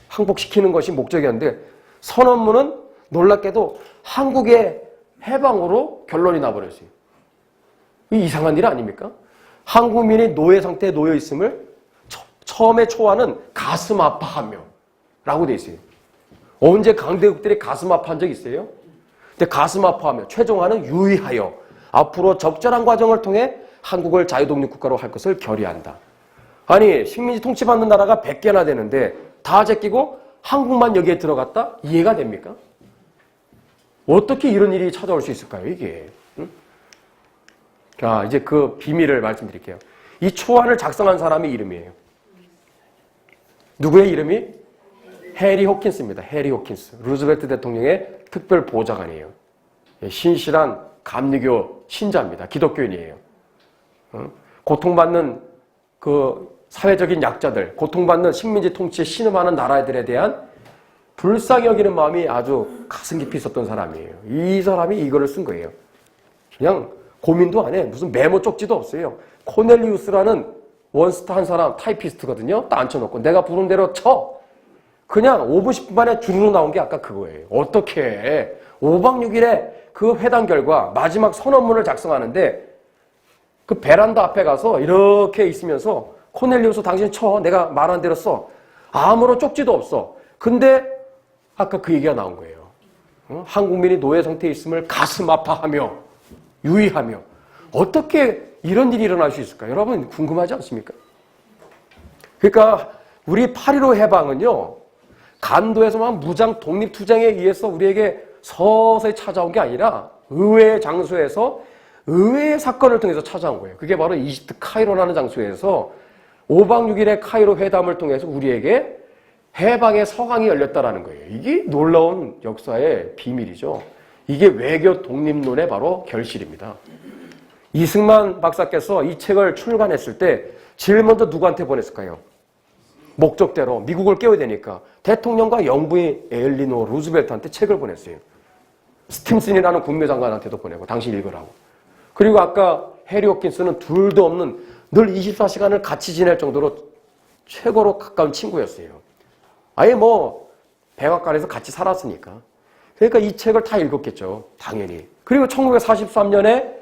Speaker 1: 항복시키는 것이 목적이었는데 선언문은 놀랍게도 한국의 해방으로 결론이 나버렸어요. 이 이상한 일 아닙니까? 한국민이 노예 상태에 놓여 있음을 처음에 초안은 가슴 아파하며 라고 돼 있어요. 언제 강대국들이 가슴 아파한 적 있어요? 근데 가슴 아파하며 최종안은 유의하여 앞으로 적절한 과정을 통해 한국을 자유독립국가로 할 것을 결의한다. 아니 식민지 통치받는 나라가 100개나 되는데 다 제끼고 한국만 여기에 들어갔다? 이해가 됩니까? 어떻게 이런 일이 찾아올 수 있을까요 이게? 자, 이제 그 비밀을 말씀드릴게요. 이 초안을 작성한 사람의 이름이에요. 누구의 이름이? 해리 호킨스입니다. 해리 호킨스. 루즈벨트 대통령의 특별 보좌관이에요. 신실한 감리교 신자입니다. 기독교인이에요. 고통받는 그 사회적인 약자들, 고통받는 식민지 통치에 신음하는 나라들에 대한 불쌍히 여기는 마음이 아주 가슴 깊이 있었던 사람이에요. 이 사람이 이거를 쓴 거예요. 그냥 고민도 안 해. 무슨 메모 쪽지도 없어요. 코넬리우스라는 원스타 한 사람 타이피스트거든요. 딱 앉혀놓고 내가 부른 대로 쳐. 그냥 5분 10분 만에 주르륵 나온 게 아까 그거예요. 어떻게 5박 6일에 그 회담 결과 마지막 선언문을 작성하는데 그 베란다 앞에 가서 이렇게 있으면서 코넬리우스 당신 쳐. 내가 말한 대로 써. 아무런 쪽지도 없어. 근데 아까 그 얘기가 나온 거예요. 한국민이 노예 상태에 있음을 가슴 아파하며 유의하며 어떻게 이런 일이 일어날 수 있을까? 여러분 궁금하지 않습니까? 그러니까 우리 8.15 해방은요. 간도에서만 무장 독립투쟁에 의해서 우리에게 서서히 찾아온 게 아니라 의외의 장소에서 의외의 사건을 통해서 찾아온 거예요. 그게 바로 이집트 카이로라는 장소에서 5박 6일의 카이로 회담을 통해서 우리에게 해방의 서강이 열렸다라는 거예요. 이게 놀라운 역사의 비밀이죠. 이게 외교 독립론의 바로 결실입니다. 이승만 박사께서 이 책을 출간했을 때 제일 먼저 누구한테 보냈을까요? 목적대로 미국을 깨워야 되니까 대통령과 영부인 엘리노 루즈벨트한테 책을 보냈어요. 스팀슨이라는 국무장관한테도 보내고 당신 읽으라고. 그리고 아까 해리 호킨스는 둘도 없는 늘 24시간을 같이 지낼 정도로 최고로 가까운 친구였어요. 아예 뭐 백악관에서 같이 살았으니까. 그러니까 이 책을 다 읽었겠죠. 당연히. 그리고 1943년에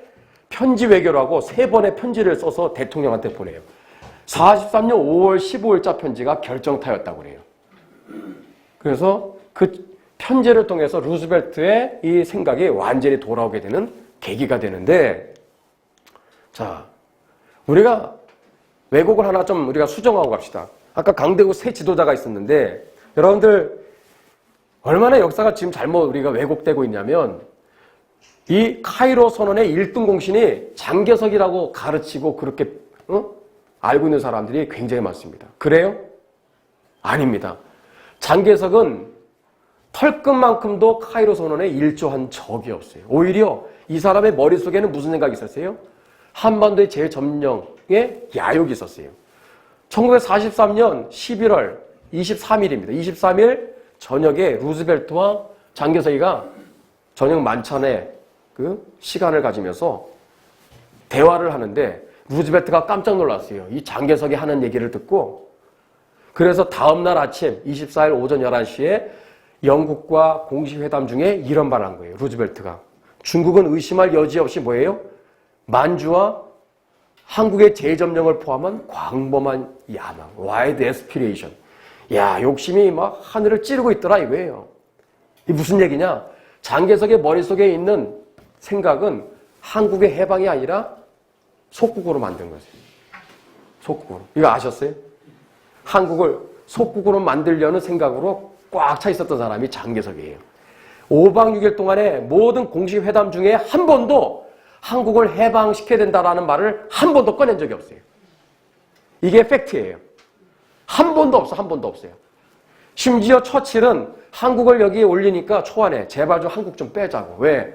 Speaker 1: 편지 외교라고 3번의 편지를 써서 대통령한테 보내요. 43년 5월 15일자 편지가 결정타였다고 그래요. 그래서 그 편지를 통해서 루즈벨트의 이 생각이 완전히 돌아오게 되는 계기가 되는데, 자, 우리가 왜곡을 하나 좀 우리가 수정하고 갑시다. 아까 강대국 세 지도자가 있었는데, 여러분들 얼마나 역사가 지금 잘못 우리가 왜곡되고 있냐면, 이 카이로 선언의 1등 공신이 장개석이라고 가르치고 그렇게 알고 있는 사람들이 굉장히 많습니다. 그래요? 아닙니다. 장개석은 털끝만큼도 카이로 선언에 일조한 적이 없어요. 오히려 이 사람의 머릿속에는 무슨 생각이 있었어요? 한반도의 재점령에 야욕이 있었어요. 1943년 11월 23일입니다. 23일 저녁에 루즈벨트와 장개석이가 저녁 만찬에 그 시간을 가지면서 대화를 하는데 루즈벨트가 깜짝 놀랐어요. 이 장개석이 하는 얘기를 듣고. 그래서 다음날 아침 24일 오전 11시에 영국과 공식회담 중에 이런 말을 한 거예요. 루즈벨트가. 중국은 의심할 여지 없이 뭐예요? 만주와 한국의 재점령을 포함한 광범한 야망, 와이드 에스피레이션. 야, 욕심이 막 하늘을 찌르고 있더라 이거예요. 이 무슨 얘기냐? 장개석의 머릿속에 있는 생각은 한국의 해방이 아니라 속국으로 만든 거죠. 속국으로. 이거 아셨어요? 한국을 속국으로 만들려는 생각으로 꽉 차 있었던 사람이 장개석이에요. 5박 6일 동안에 모든 공식 회담 중에 한 번도 한국을 해방시켜야 된다라는 말을 한 번도 꺼낸 적이 없어요. 이게 팩트예요. 한 번도 없어, 한 번도 없어요. 심지어 처칠은 한국을 여기에 올리니까 초안에 제발 좀 한국 좀 빼자고. 왜?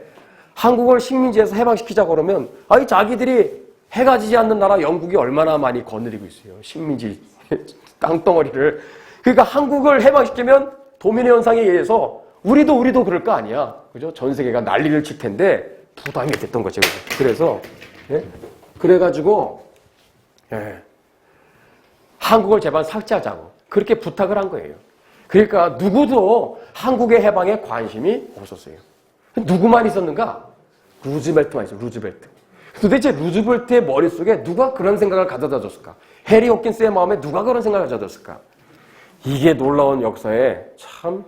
Speaker 1: 한국을 식민지에서 해방시키자고 그러면 아니 자기들이 해가 지지 않는 나라 영국이 얼마나 많이 거느리고 있어요. 식민지 땅덩어리를. 그러니까 한국을 해방시키면 도민의 현상에 의해서 우리도 그럴 거 아니야. 그죠? 전 세계가 난리를 칠 텐데 부담이 됐던 거죠. 그래서 예? 그래가지고 예. 한국을 제발 삭제하자고 그렇게 부탁을 한 거예요. 그러니까 누구도 한국의 해방에 관심이 없었어요. 누구만 있었는가? 루즈벨트만 있어요. 루즈벨트. 도대체 루즈벨트의 머릿속에 누가 그런 생각을 가져다 줬을까? 해리 호킨스의 마음에 누가 그런 생각을 가져다 줬을까? 이게 놀라운 역사에 참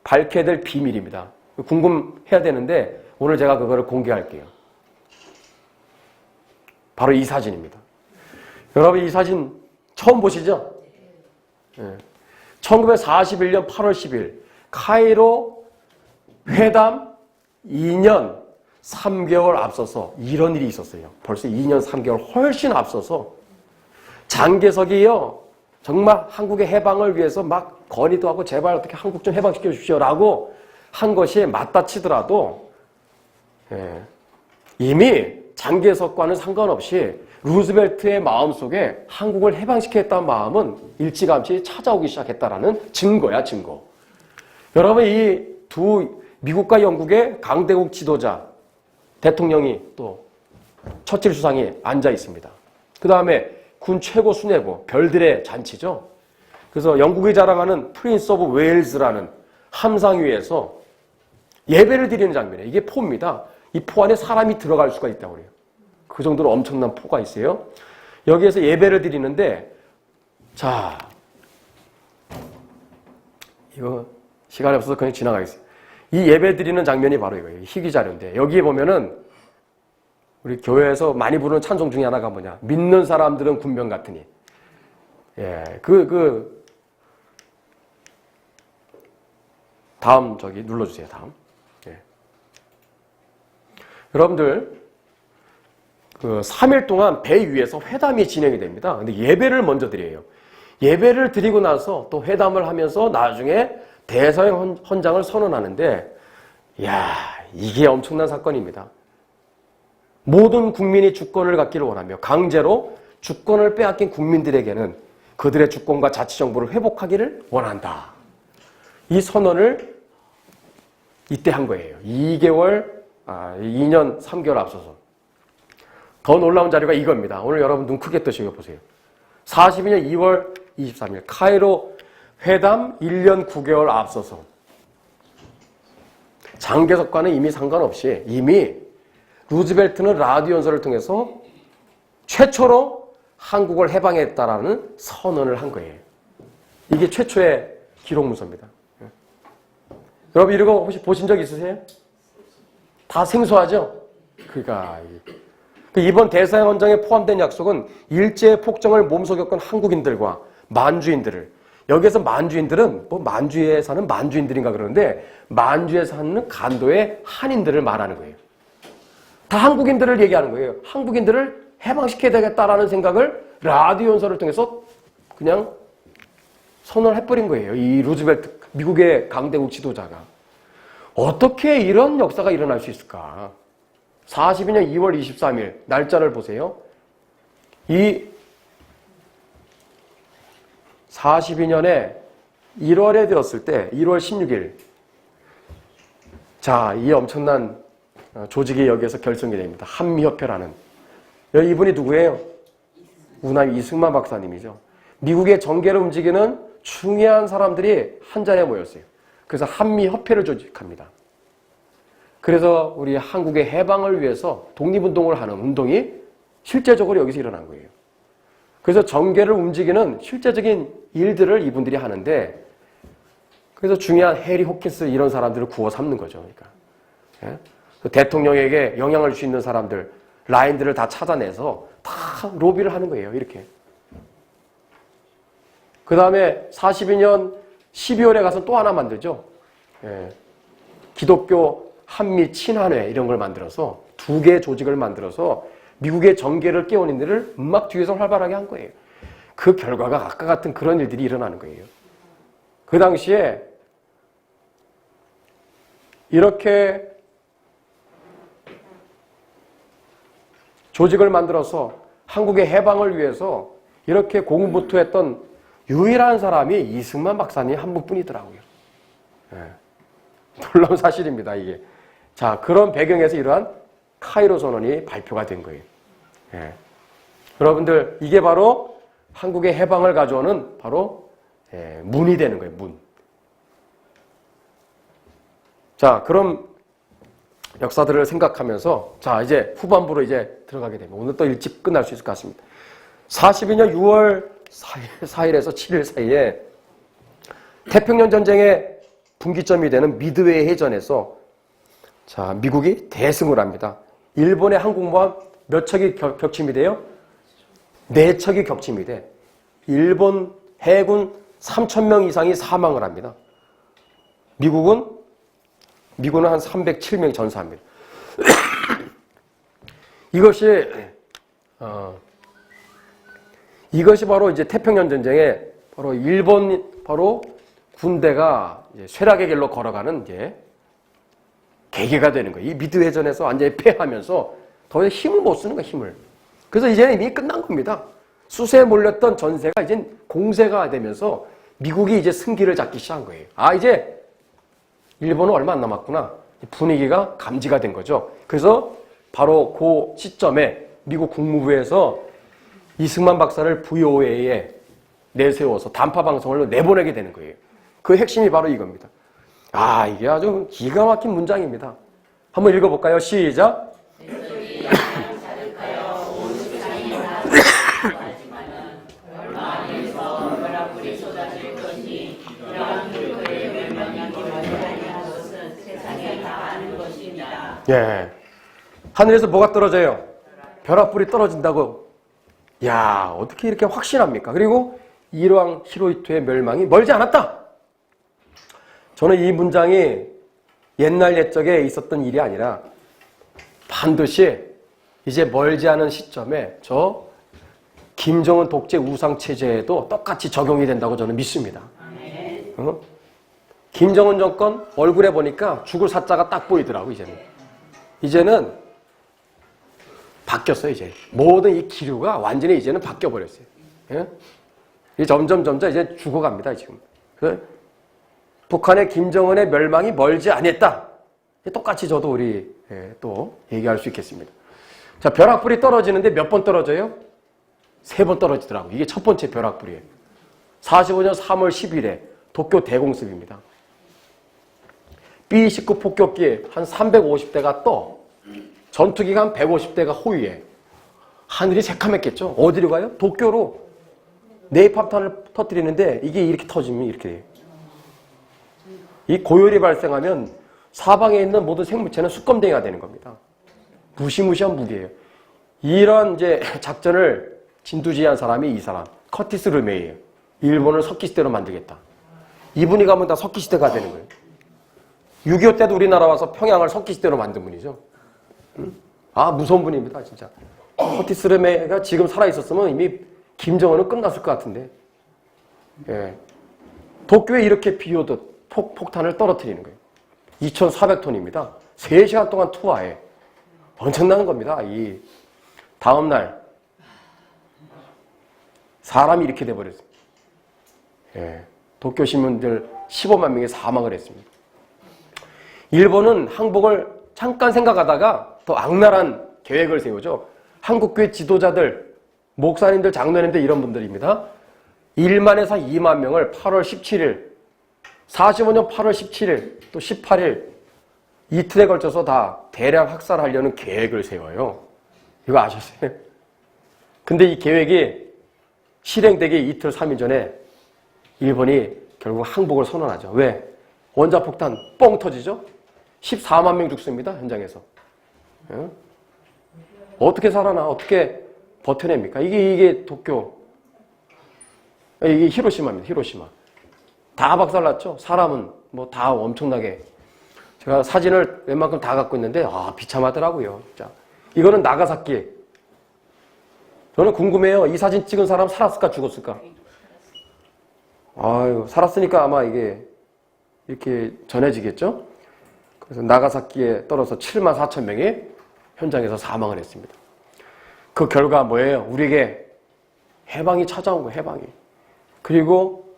Speaker 1: 밝혀야 될 비밀입니다. 궁금해야 되는데 오늘 제가 그거를 공개할게요. 바로 이 사진입니다. 여러분 이 사진 처음 보시죠? 네. 1941년 8월 10일 카이로 회담 2년 3개월 앞서서 이런 일이 있었어요. 벌써 2년 3개월 훨씬 앞서서 장개석이요. 정말 한국의 해방을 위해서 막 건의도 하고 제발 어떻게 한국 좀 해방시켜 주십시오라고 한 것이 맞다 치더라도 예, 이미 장개석과는 상관없이 루즈벨트의 마음속에 한국을 해방시키겠다는 마음은 일찌감치 찾아오기 시작했다라는 증거야, 증거. 여러분 이 두 미국과 영국의 강대국 지도자 대통령이 또 처칠 수상이 앉아 있습니다. 그 다음에 군 최고 수뇌부 별들의 잔치죠. 그래서 영국이 자랑하는 프린스 오브 웨일즈라는 함상 위에서 예배를 드리는 장면이에요. 이게 포입니다. 이 포 안에 사람이 들어갈 수가 있다고 그래요. 그 정도로 엄청난 포가 있어요. 여기에서 예배를 드리는데 자 이거 시간이 없어서 그냥 지나가겠습니다. 이 예배 드리는 장면이 바로 이거예요. 희귀 자료인데 여기에 보면은 우리 교회에서 많이 부르는 찬송 중에 하나가 뭐냐? 믿는 사람들은 군병 같으니. 예, 다음 저기 눌러주세요. 다음. 예. 여러분들 그 3일 동안 배 위에서 회담이 진행이 됩니다. 근데 예배를 먼저 드려요. 예배를 드리고 나서 또 회담을 하면서 나중에 대서양 헌장을 선언하는데, 이야, 이게 엄청난 사건입니다. 모든 국민이 주권을 갖기를 원하며 강제로 주권을 빼앗긴 국민들에게는 그들의 주권과 자치정부를 회복하기를 원한다. 이 선언을 이때 한 거예요. 2년 3개월 앞서서. 더 놀라운 자료가 이겁니다. 오늘 여러분 눈 크게 뜨시고 보세요. 42년 2월 23일 카이로 회담 1년 9개월 앞서서 장개석과는 이미 상관없이 이미 루즈벨트는 라디오 연설을 통해서 최초로 한국을 해방했다라는 선언을 한 거예요. 이게 최초의 기록 문서입니다. 여러분 이런 거 혹시 보신 적 있으세요? 다 생소하죠? 그러니까 이번 대서양 헌장에 포함된 약속은 일제의 폭정을 몸소 겪은 한국인들과 만주인들을, 여기에서 만주인들은 뭐 만주에 사는 만주인들인가 그러는데 만주에 사는 간도의 한인들을 말하는 거예요. 다 한국인들을 얘기하는 거예요. 한국인들을 해방시켜야 되겠다라는 생각을 라디오 연설을 통해서 그냥 선언을 해버린 거예요. 이 루즈벨트, 미국의 강대국 지도자가. 어떻게 이런 역사가 일어날 수 있을까? 42년 2월 23일 날짜를 보세요. 이 42년에 1월에 되었을 때 1월 16일 자, 이 엄청난 조직이 여기에서 결성이 됩니다. 한미협회라는. 이분이 누구예요? 우남 이승만 박사님이죠. 미국의 정계를 움직이는 중요한 사람들이 한 자리에 모였어요. 그래서 한미협회를 조직합니다. 그래서 우리 한국의 해방을 위해서 독립운동을 하는 운동이 실제적으로 여기서 일어난 거예요. 그래서 정계를 움직이는 실제적인 일들을 이분들이 하는데, 그래서 중요한 해리 호킨스 이런 사람들을 구워 삼는 거죠. 그러니까. 예? 대통령에게 영향을 줄 수 있는 사람들, 라인들을 다 찾아내서 다 로비를 하는 거예요. 이렇게. 그 다음에 42년 12월에 가서 또 하나 만들죠. 예. 기독교 한미 친한회 이런 걸 만들어서 2개의 조직을 만들어서 미국의 정계를 깨우는 일을 막 뒤에서 활발하게 한 거예요. 그 결과가 아까 같은 그런 일들이 일어나는 거예요. 그 당시에 이렇게 조직을 만들어서 한국의 해방을 위해서 이렇게 고군분투했던 유일한 사람이 이승만 박사님 한 분뿐이더라고요. 예. 놀라운 사실입니다, 이게. 자, 그런 배경에서 이러한 카이로 선언이 발표가 된 거예요. 예. 여러분들, 이게 바로 한국의 해방을 가져오는 바로 문이 되는 거예요, 문. 자, 그럼 역사들을 생각하면서 자, 이제 후반부로 이제 들어가게 됩니다. 오늘 또 일찍 끝날 수 있을 것 같습니다. 42년 6월 4일에서 7일 사이에 태평양 전쟁의 분기점이 되는 미드웨이 해전에서 자, 미국이 대승을 합니다. 일본의 항공모함 몇 척이 격침이 돼요? 4척이 격침이 돼. 일본 해군 3,000명 이상이 사망을 합니다. 미군은 한 307명이 전사합니다. 이것이 바로 이제 태평양 전쟁에 바로 일본 군대가 이제 쇠락의 길로 걸어가는 이제 계기가 되는 거예요. 이 미드회전에서 완전히 패하면서 더 이상 힘을 못 쓰는 거예요, 힘을. 그래서 이제 이미 끝난 겁니다. 수세에 몰렸던 전세가 이제 공세가 되면서 미국이 이제 승기를 잡기 시작한 거예요. 아, 이제 일본은 얼마 안 남았구나. 분위기가 감지가 된 거죠. 그래서 바로 그 시점에 미국 국무부에서 이승만 박사를 VOA에 내세워서 단파 방송을 내보내게 되는 거예요. 그 핵심이 바로 이겁니다. 아, 이게 아주 기가 막힌 문장입니다. 한번 읽어볼까요? 시작. 예. 하늘에서 뭐가 떨어져요? 벼락불이 떨어진다고. 야, 어떻게 이렇게 확신합니까? 그리고 일왕 히로히토의 멸망이 멀지 않았다. 저는 이 문장이 옛날 옛적에 있었던 일이 아니라 반드시 이제 멀지 않은 시점에 저 김정은 독재 우상체제에도 똑같이 적용이 된다고 저는 믿습니다. 김정은 정권 얼굴에 보니까 죽을 사자가 딱 보이더라고. 이제는 바뀌었어요. 이제 모든 이 기류가 완전히 이제는 바뀌어 버렸어요. 예? 점점 이제 죽어갑니다. 지금. 북한의 김정은의 멸망이 멀지 않았다. 똑같이 저도 우리 또 얘기할 수 있겠습니다. 자, 벼락불이 떨어지는데 몇 번 떨어져요? 3번 떨어지더라고. 이게 첫 번째 벼락불이에요. 45년 3월 10일에 도쿄 대공습입니다. B-29 폭격기 한 350대가 떠. 전투기가 한 150대가 호위해. 하늘이 새카맸겠죠. 어디로 가요? 도쿄로. 네이팜탄을 터뜨리는데 이게 이렇게 터지면 이렇게 돼요. 이 고열이 발생하면 사방에 있는 모든 생물체는 수검댕이가 되는 겁니다. 무시무시한 무기예요. 이런 이제 작전을 진두지휘한 사람이 이 사람, 커티스 르메이예요. 일본을 석기시대로 만들겠다. 이분이 가면 다 석기시대가 되는 거예요. 6.25 때도 우리나라 와서 평양을 석기시대로 만든 분이죠. 아, 무서운 분입니다, 진짜. 커티스 르메이가 지금 살아있었으면 이미 김정은은 끝났을 것 같은데. 예. 도쿄에 이렇게 비오듯 폭탄을 떨어뜨리는 거예요. 2,400톤입니다. 3시간 동안 투하해. 엄청난 겁니다. 이 다음날 사람이 이렇게 돼버렸어요. 예. 도쿄 시민들 15만 명이 사망을 했습니다. 일본은 항복을 잠깐 생각하다가 더 악랄한 계획을 세우죠. 한국교회 지도자들, 목사님들, 장로님들 이런 분들입니다. 1만에서 2만 명을 8월 17일, 45년 8월 17일, 또 18일 이틀에 걸쳐서 다 대량 학살하려는 계획을 세워요. 이거 아셨어요? 근데 이 계획이 실행되기 이틀, 3일 전에 일본이 결국 항복을 선언하죠. 왜? 원자폭탄 뻥 터지죠? 14만 명 죽습니다. 현장에서. 어떻게 살아나? 어떻게 버텨냅니까? 이게 도쿄. 이게 히로시마입니다. 히로시마. 다 박살났죠? 사람은 뭐 다 엄청나게. 제가 사진을 웬만큼 다 갖고 있는데, 비참하더라고요. 진짜. 이거는 나가사키. 저는 궁금해요. 이 사진 찍은 사람 살았을까, 죽었을까? 아유, 살았으니까 아마 이게 이렇게 전해지겠죠? 그래서 나가사키에 떨어서 7만 4천 명이 현장에서 사망을 했습니다. 그 결과 뭐예요? 우리에게 해방이 찾아온 거예요, 해방이. 그리고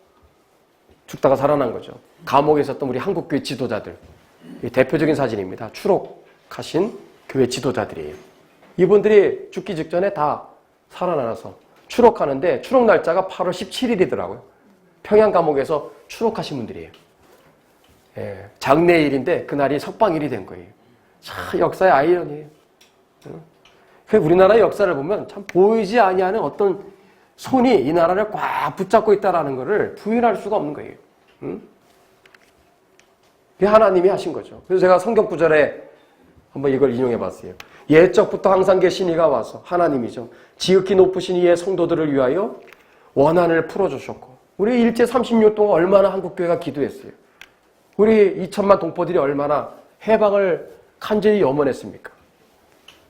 Speaker 1: 죽다가 살아난 거죠. 감옥에 있었던 우리 한국교회 지도자들. 대표적인 사진입니다. 추록하신 교회 지도자들이에요. 이분들이 죽기 직전에 다 살아나서 추록하는데 추록 날짜가 8월 17일이더라고요. 평양 감옥에서 추록하신 분들이에요. 예, 장례일인데 그날이 석방일이 된 거예요. 참 역사의 아이러니예요. 우리나라의 역사를 보면 참 보이지 아니하는 어떤 손이 이 나라를 꽉 붙잡고 있다는 것을 부인할 수가 없는 거예요. 이게 하나님이 하신 거죠. 그래서 제가 성경 구절에 한번 이걸 인용해 봤어요. 옛적부터 항상 계신 이가 와서 하나님이죠. 지극히 높으신 이의 성도들을 위하여 원한을 풀어주셨고 우리 일제 30년 동안 얼마나 한국교회가 기도했어요. 우리 2천만 동포들이 얼마나 해방을 간절히 염원했습니까?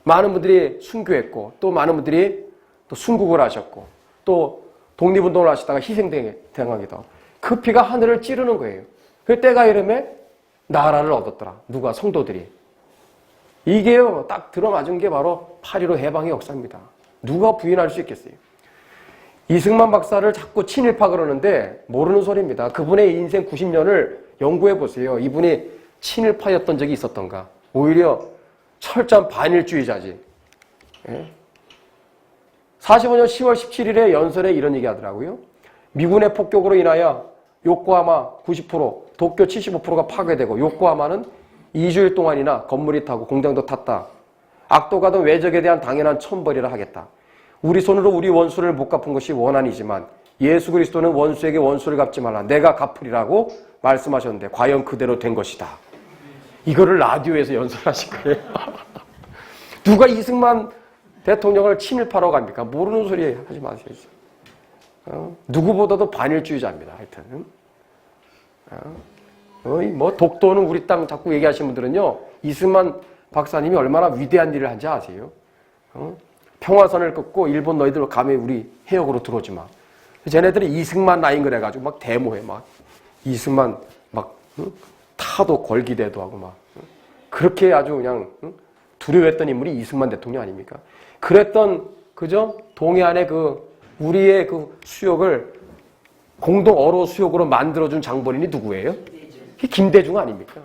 Speaker 1: 많은 분들이 순교했고 또 많은 분들이 또 순국을 하셨고 또 독립운동을 하시다가 희생당하기도 하고 그 피가 하늘을 찌르는 거예요. 그 때가 이름에 나라를 얻었더라. 누가? 성도들이. 이게요 딱 들어맞은 게 바로 8.15 해방의 역사입니다. 누가 부인할 수 있겠어요? 이승만 박사를 자꾸 친일파 그러는데 모르는 소리입니다. 그분의 인생 90년을 연구해 보세요. 이분이 친일파였던 적이 있었던가. 오히려 철저한 반일주의자지. 예? 45년 10월 17일에 연설에 이런 얘기 하더라고요. 미군의 폭격으로 인하여 요코하마 90%, 도쿄 75%가 파괴되고 요코하마는 2주일 동안이나 건물이 타고 공장도 탔다. 악도가던 외적에 대한 당연한 천벌이라 하겠다. 우리 손으로 우리 원수를 못 갚은 것이 원한이지만 예수 그리스도는 원수에게 원수를 갚지 말라. 내가 갚으리라고 말씀하셨는데 과연 그대로 된 것이다. 이거를 라디오에서 연설하신 거예요. 누가 이승만 대통령을 친일파라고 합니까? 모르는 소리 하지 마세요. 누구보다도 반일주의자입니다. 하여튼. 뭐 독도는 우리 땅 자꾸 얘기하시는 분들은요. 이승만 박사님이 얼마나 위대한 일을 한지 아세요? 평화선을 끊고 일본 너희들 감히 우리 해역으로 들어오지 마. 쟤네들이 이승만 라인 그래가지고 막 데모해 막 이승만 막 타도 걸기대도 하고 막 그렇게 아주 그냥 두려워했던 인물이 이승만 대통령 아닙니까? 그랬던 그죠? 동해안의 그 우리의 그 수욕을 공동 어로 수욕으로 만들어준 장본인이 누구예요? 김대중 아닙니까?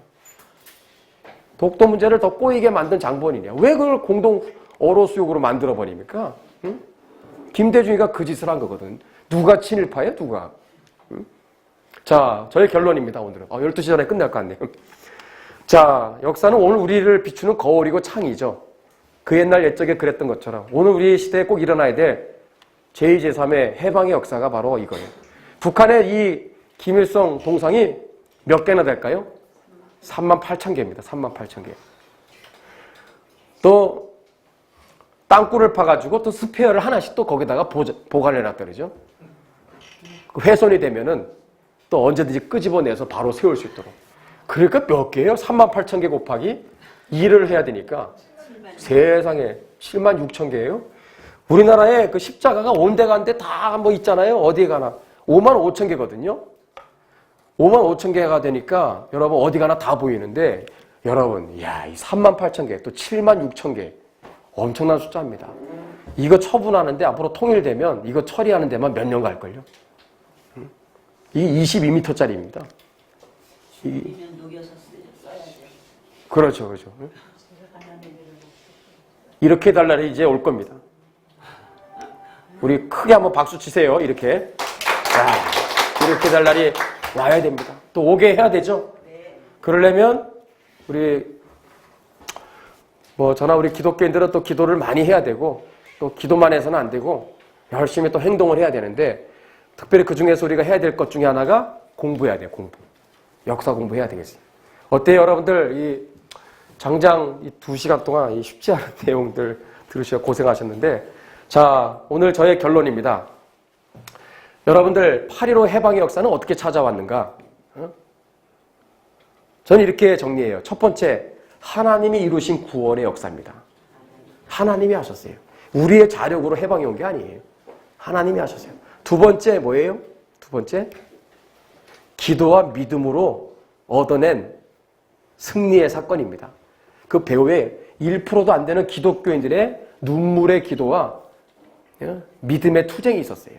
Speaker 1: 독도 문제를 더 꼬이게 만든 장본인이야. 왜 그걸 공동 어로 수욕으로 만들어 버립니까? 응? 김대중이가 그 짓을 한 거거든. 누가 친일파예요? 누가? 응? 자, 저의 결론입니다. 오늘은 12시 전에 끝날 것 같네요. 자, 역사는 오늘 우리를 비추는 거울이고 창이죠. 그 옛날 옛적에 그랬던 것처럼 오늘 우리 시대에 꼭 일어나야 될 제2, 제3의 해방의 역사가 바로 이거예요. 북한의 이 김일성 동상이 몇 개나 될까요? 38,000개입니다. 38,000개. 또 땅굴을 파가지고 또 스페어를 하나씩 또 거기다가 보관해놨다 그러죠. 훼손이 되면은 또 언제든지 끄집어내서 바로 세울 수 있도록. 그러니까 몇 개예요? 38,000개 곱하기 2를 해야 되니까 세상에 76,000개예요. 우리나라에 그 십자가가 온데간데 다 뭐 있잖아요. 어디에 가나 55,000개거든요. 55,000개가 되니까 여러분 어디 가나 다 보이는데 여러분 야, 이 38,000개 또 76,000개 엄청난 숫자입니다. 이거 처분하는데 앞으로 통일되면 이거 처리하는 데만 몇 년 갈걸요. 이게 22m짜리입니다. 그렇죠, 그렇죠. 이렇게 달 날이 이제 올 겁니다. 우리 크게 한번 박수 치세요. 이렇게. 자, 이렇게 될 날이 와야 됩니다. 또 오게 해야 되죠. 그러려면 우리 저나 우리 기독교인들은 또 기도를 많이 해야 되고 또 기도만 해서는 안 되고 열심히 또 행동을 해야 되는데 특별히 그 중에서 우리가 해야 될 것 중에 하나가 공부해야 돼요. 공부. 역사 공부해야 되겠어요. 어때요, 여러분들? 이 장장 이 2시간 동안 이 쉽지 않은 내용들 들으시고 고생하셨는데 자, 오늘 저의 결론입니다. 여러분들 8.15 해방의 역사는 어떻게 찾아왔는가? 저는 이렇게 정리해요. 첫 번째, 하나님이 이루신 구원의 역사입니다. 하나님이 하셨어요. 우리의 자력으로 해방이 온 게 아니에요. 하나님이 하셨어요. 두 번째 뭐예요? 두 번째, 기도와 믿음으로 얻어낸 승리의 사건입니다. 그 배후에 1%도 안 되는 기독교인들의 눈물의 기도와 믿음의 투쟁이 있었어요.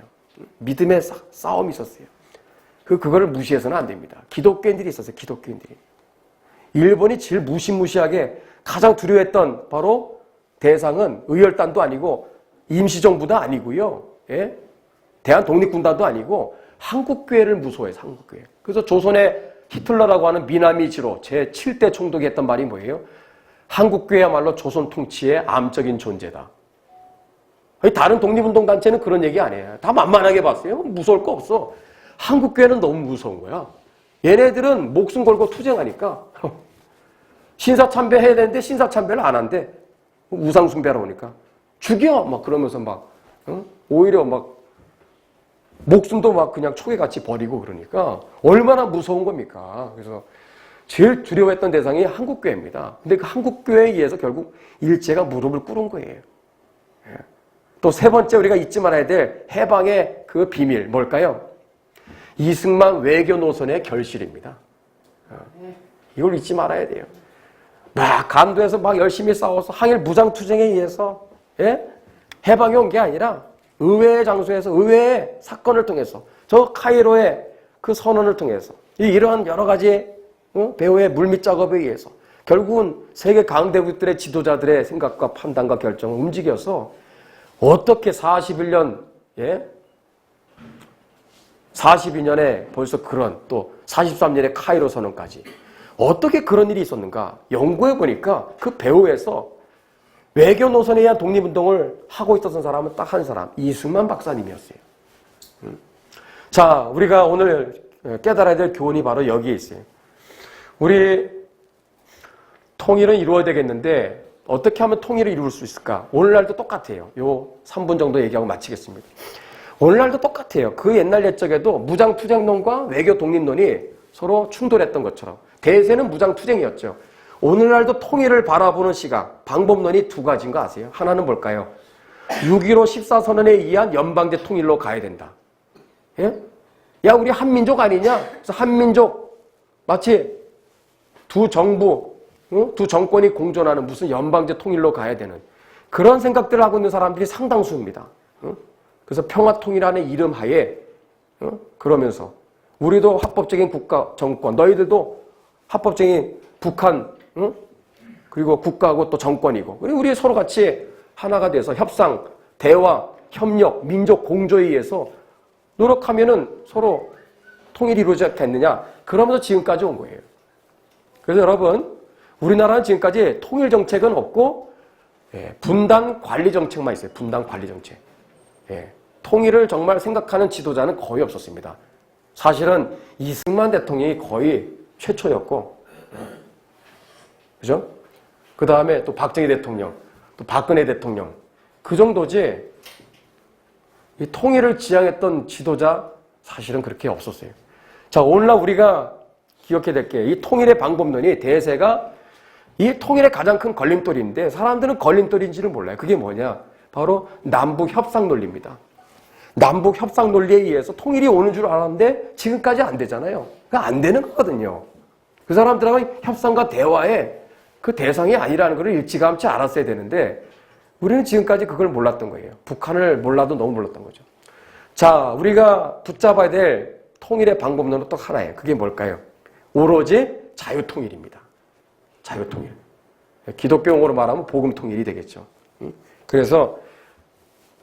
Speaker 1: 믿음의 싸움이 있었어요. 그거를 무시해서는 안 됩니다. 기독교인들이 있었어요. 기독교인들이. 일본이 제일 무시무시하게 가장 두려워했던 바로 대상은 의열단도 아니고 임시정부도 아니고요. 예? 대한독립군단도 아니고 한국교회를 무서워해서 한국교회. 그래서 조선의 히틀러라고 하는 미나미지로 제7대 총독이 했던 말이 뭐예요? 한국교회야말로 조선 통치의 암적인 존재다. 다른 독립운동단체는 그런 얘기 안 해요. 다 만만하게 봤어요. 무서울 거 없어. 한국교회는 너무 무서운 거야. 얘네들은 목숨 걸고 투쟁하니까 신사참배해야 되는데 신사참배를 안 한대. 우상숭배하러 오니까 죽여 막 그러면서 막 오히려 막 목숨도 막 그냥 초계같이 버리고 그러니까 얼마나 무서운 겁니까? 그래서 제일 두려워했던 대상이 한국교회입니다. 근데 그 한국교회에 의해서 결국 일제가 무릎을 꿇은 거예요. 또 세 번째 우리가 잊지 말아야 될 해방의 그 비밀 뭘까요? 이승만 외교 노선의 결실입니다. 이걸 잊지 말아야 돼요. 막 간도에서 막 열심히 싸워서 항일 무장투쟁에 의해서 해방이 온 게 아니라 의외의 장소에서 의외의 사건을 통해서 저 카이로의 그 선언을 통해서 이러한 여러 가지 배후의 물밑 작업에 의해서 결국은 세계 강대국들의 지도자들의 생각과 판단과 결정을 움직여서 어떻게 41년 42년에 벌써 그런 또 43년에 카이로 선언까지 어떻게 그런 일이 있었는가 연구해 보니까 그 배후에서 외교 노선에 의한 독립운동을 하고 있었던 사람은 딱 한 사람, 이승만 박사님이었어요. 자, 우리가 오늘 깨달아야 될 교훈이 바로 여기에 있어요. 우리 통일은 이루어야 되겠는데 어떻게 하면 통일을 이룰 수 있을까? 오늘날도 똑같아요. 요 3분 정도 얘기하고 마치겠습니다. 오늘날도 똑같아요. 그 옛날 옛적에도 무장투쟁론과 외교 독립론이 서로 충돌했던 것처럼 대세는 무장투쟁이었죠. 오늘날도 통일을 바라보는 시각, 방법론이 두 가지인 거 아세요? 하나는 뭘까요? 6.15 14선언에 의한 연방제 통일로 가야 된다. 예? 야, 우리 한민족 아니냐? 그래서 한민족, 마치 두 정부, 두 정권이 공존하는 무슨 연방제 통일로 가야 되는 그런 생각들을 하고 있는 사람들이 상당수입니다. 그래서 평화통일안의 이름 하에 그러면서 우리도 합법적인 국가 정권, 너희들도 합법적인 북한, 그리고 국가하고 또 정권이고, 그리고 우리 서로 같이 하나가 돼서 협상, 대화, 협력, 민족 공조에 의해서 노력하면은 서로 통일이 이루어지지 않겠느냐. 그러면서 지금까지 온 거예요. 그래서 여러분, 우리나라는 지금까지 통일 정책은 없고 분단 관리 정책만 있어요. 분단 관리 정책. 통일을 정말 생각하는 지도자는 거의 없었습니다. 사실은 이승만 대통령이 거의 최초였고, 그죠? 그 다음에 또 박정희 대통령, 또 박근혜 대통령, 그 정도지, 이 통일을 지향했던 지도자 사실은 그렇게 없었어요. 자, 오늘날 우리가 기억해야 될 게, 이 통일의 방법론이 대세가 이 통일의 가장 큰 걸림돌인데, 사람들은 걸림돌인지를 몰라요. 그게 뭐냐? 바로 남북 협상 논리입니다. 남북 협상 논리에 의해서 통일이 오는 줄 알았는데, 지금까지 안 되잖아요. 그러니까 안 되는 거거든요. 그 사람들하고 협상과 대화에 그 대상이 아니라는 걸 일찌감치 알았어야 되는데 우리는 지금까지 그걸 몰랐던 거예요. 북한을 몰라도 너무 몰랐던 거죠. 자, 우리가 붙잡아야 될 통일의 방법론은 또 하나예요. 그게 뭘까요? 오로지 자유통일입니다. 자유통일. 기독교 용어로 말하면 복음통일이 되겠죠. 그래서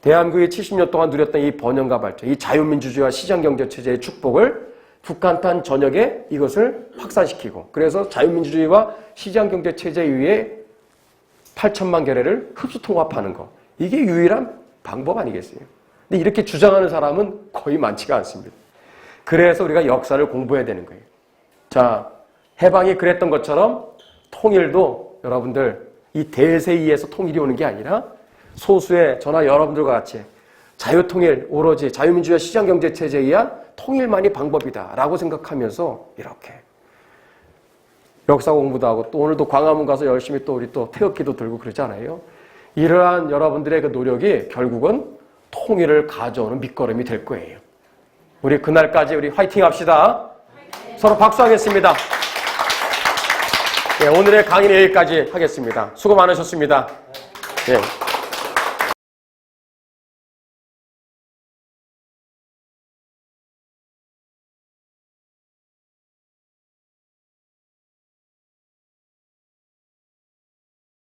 Speaker 1: 대한민국이 70년 동안 누렸던 이 번영과 발전, 이 자유민주주의와 시장경제체제의 축복을 북한탄 전역에 이것을 확산시키고, 그래서 자유민주주의와 시장경제체제 위에 8천만 개례를 흡수 통합하는 거, 이게 유일한 방법 아니겠어요? 근데 이렇게 주장하는 사람은 거의 많지가 않습니다. 그래서 우리가 역사를 공부해야 되는 거예요. 자, 해방이 그랬던 것처럼 통일도 여러분들 이 대세에 의해서 통일이 오는 게 아니라 소수의 저나 여러분들과 같이 자유통일, 오로지 자유민주주의 시장경제체제에 의한 통일만이 방법이다 라고 생각하면서 이렇게 역사 공부도 하고, 또 오늘도 광화문 가서 열심히 또 우리 또 태극기도 들고 그러잖아요. 이러한 여러분들의 그 노력이 결국은 통일을 가져오는 밑거름이 될 거예요. 우리 그날까지 우리 화이팅 합시다. 서로 박수하겠습니다. 네, 오늘의 강의는 여기까지 하겠습니다. 수고 많으셨습니다. 네.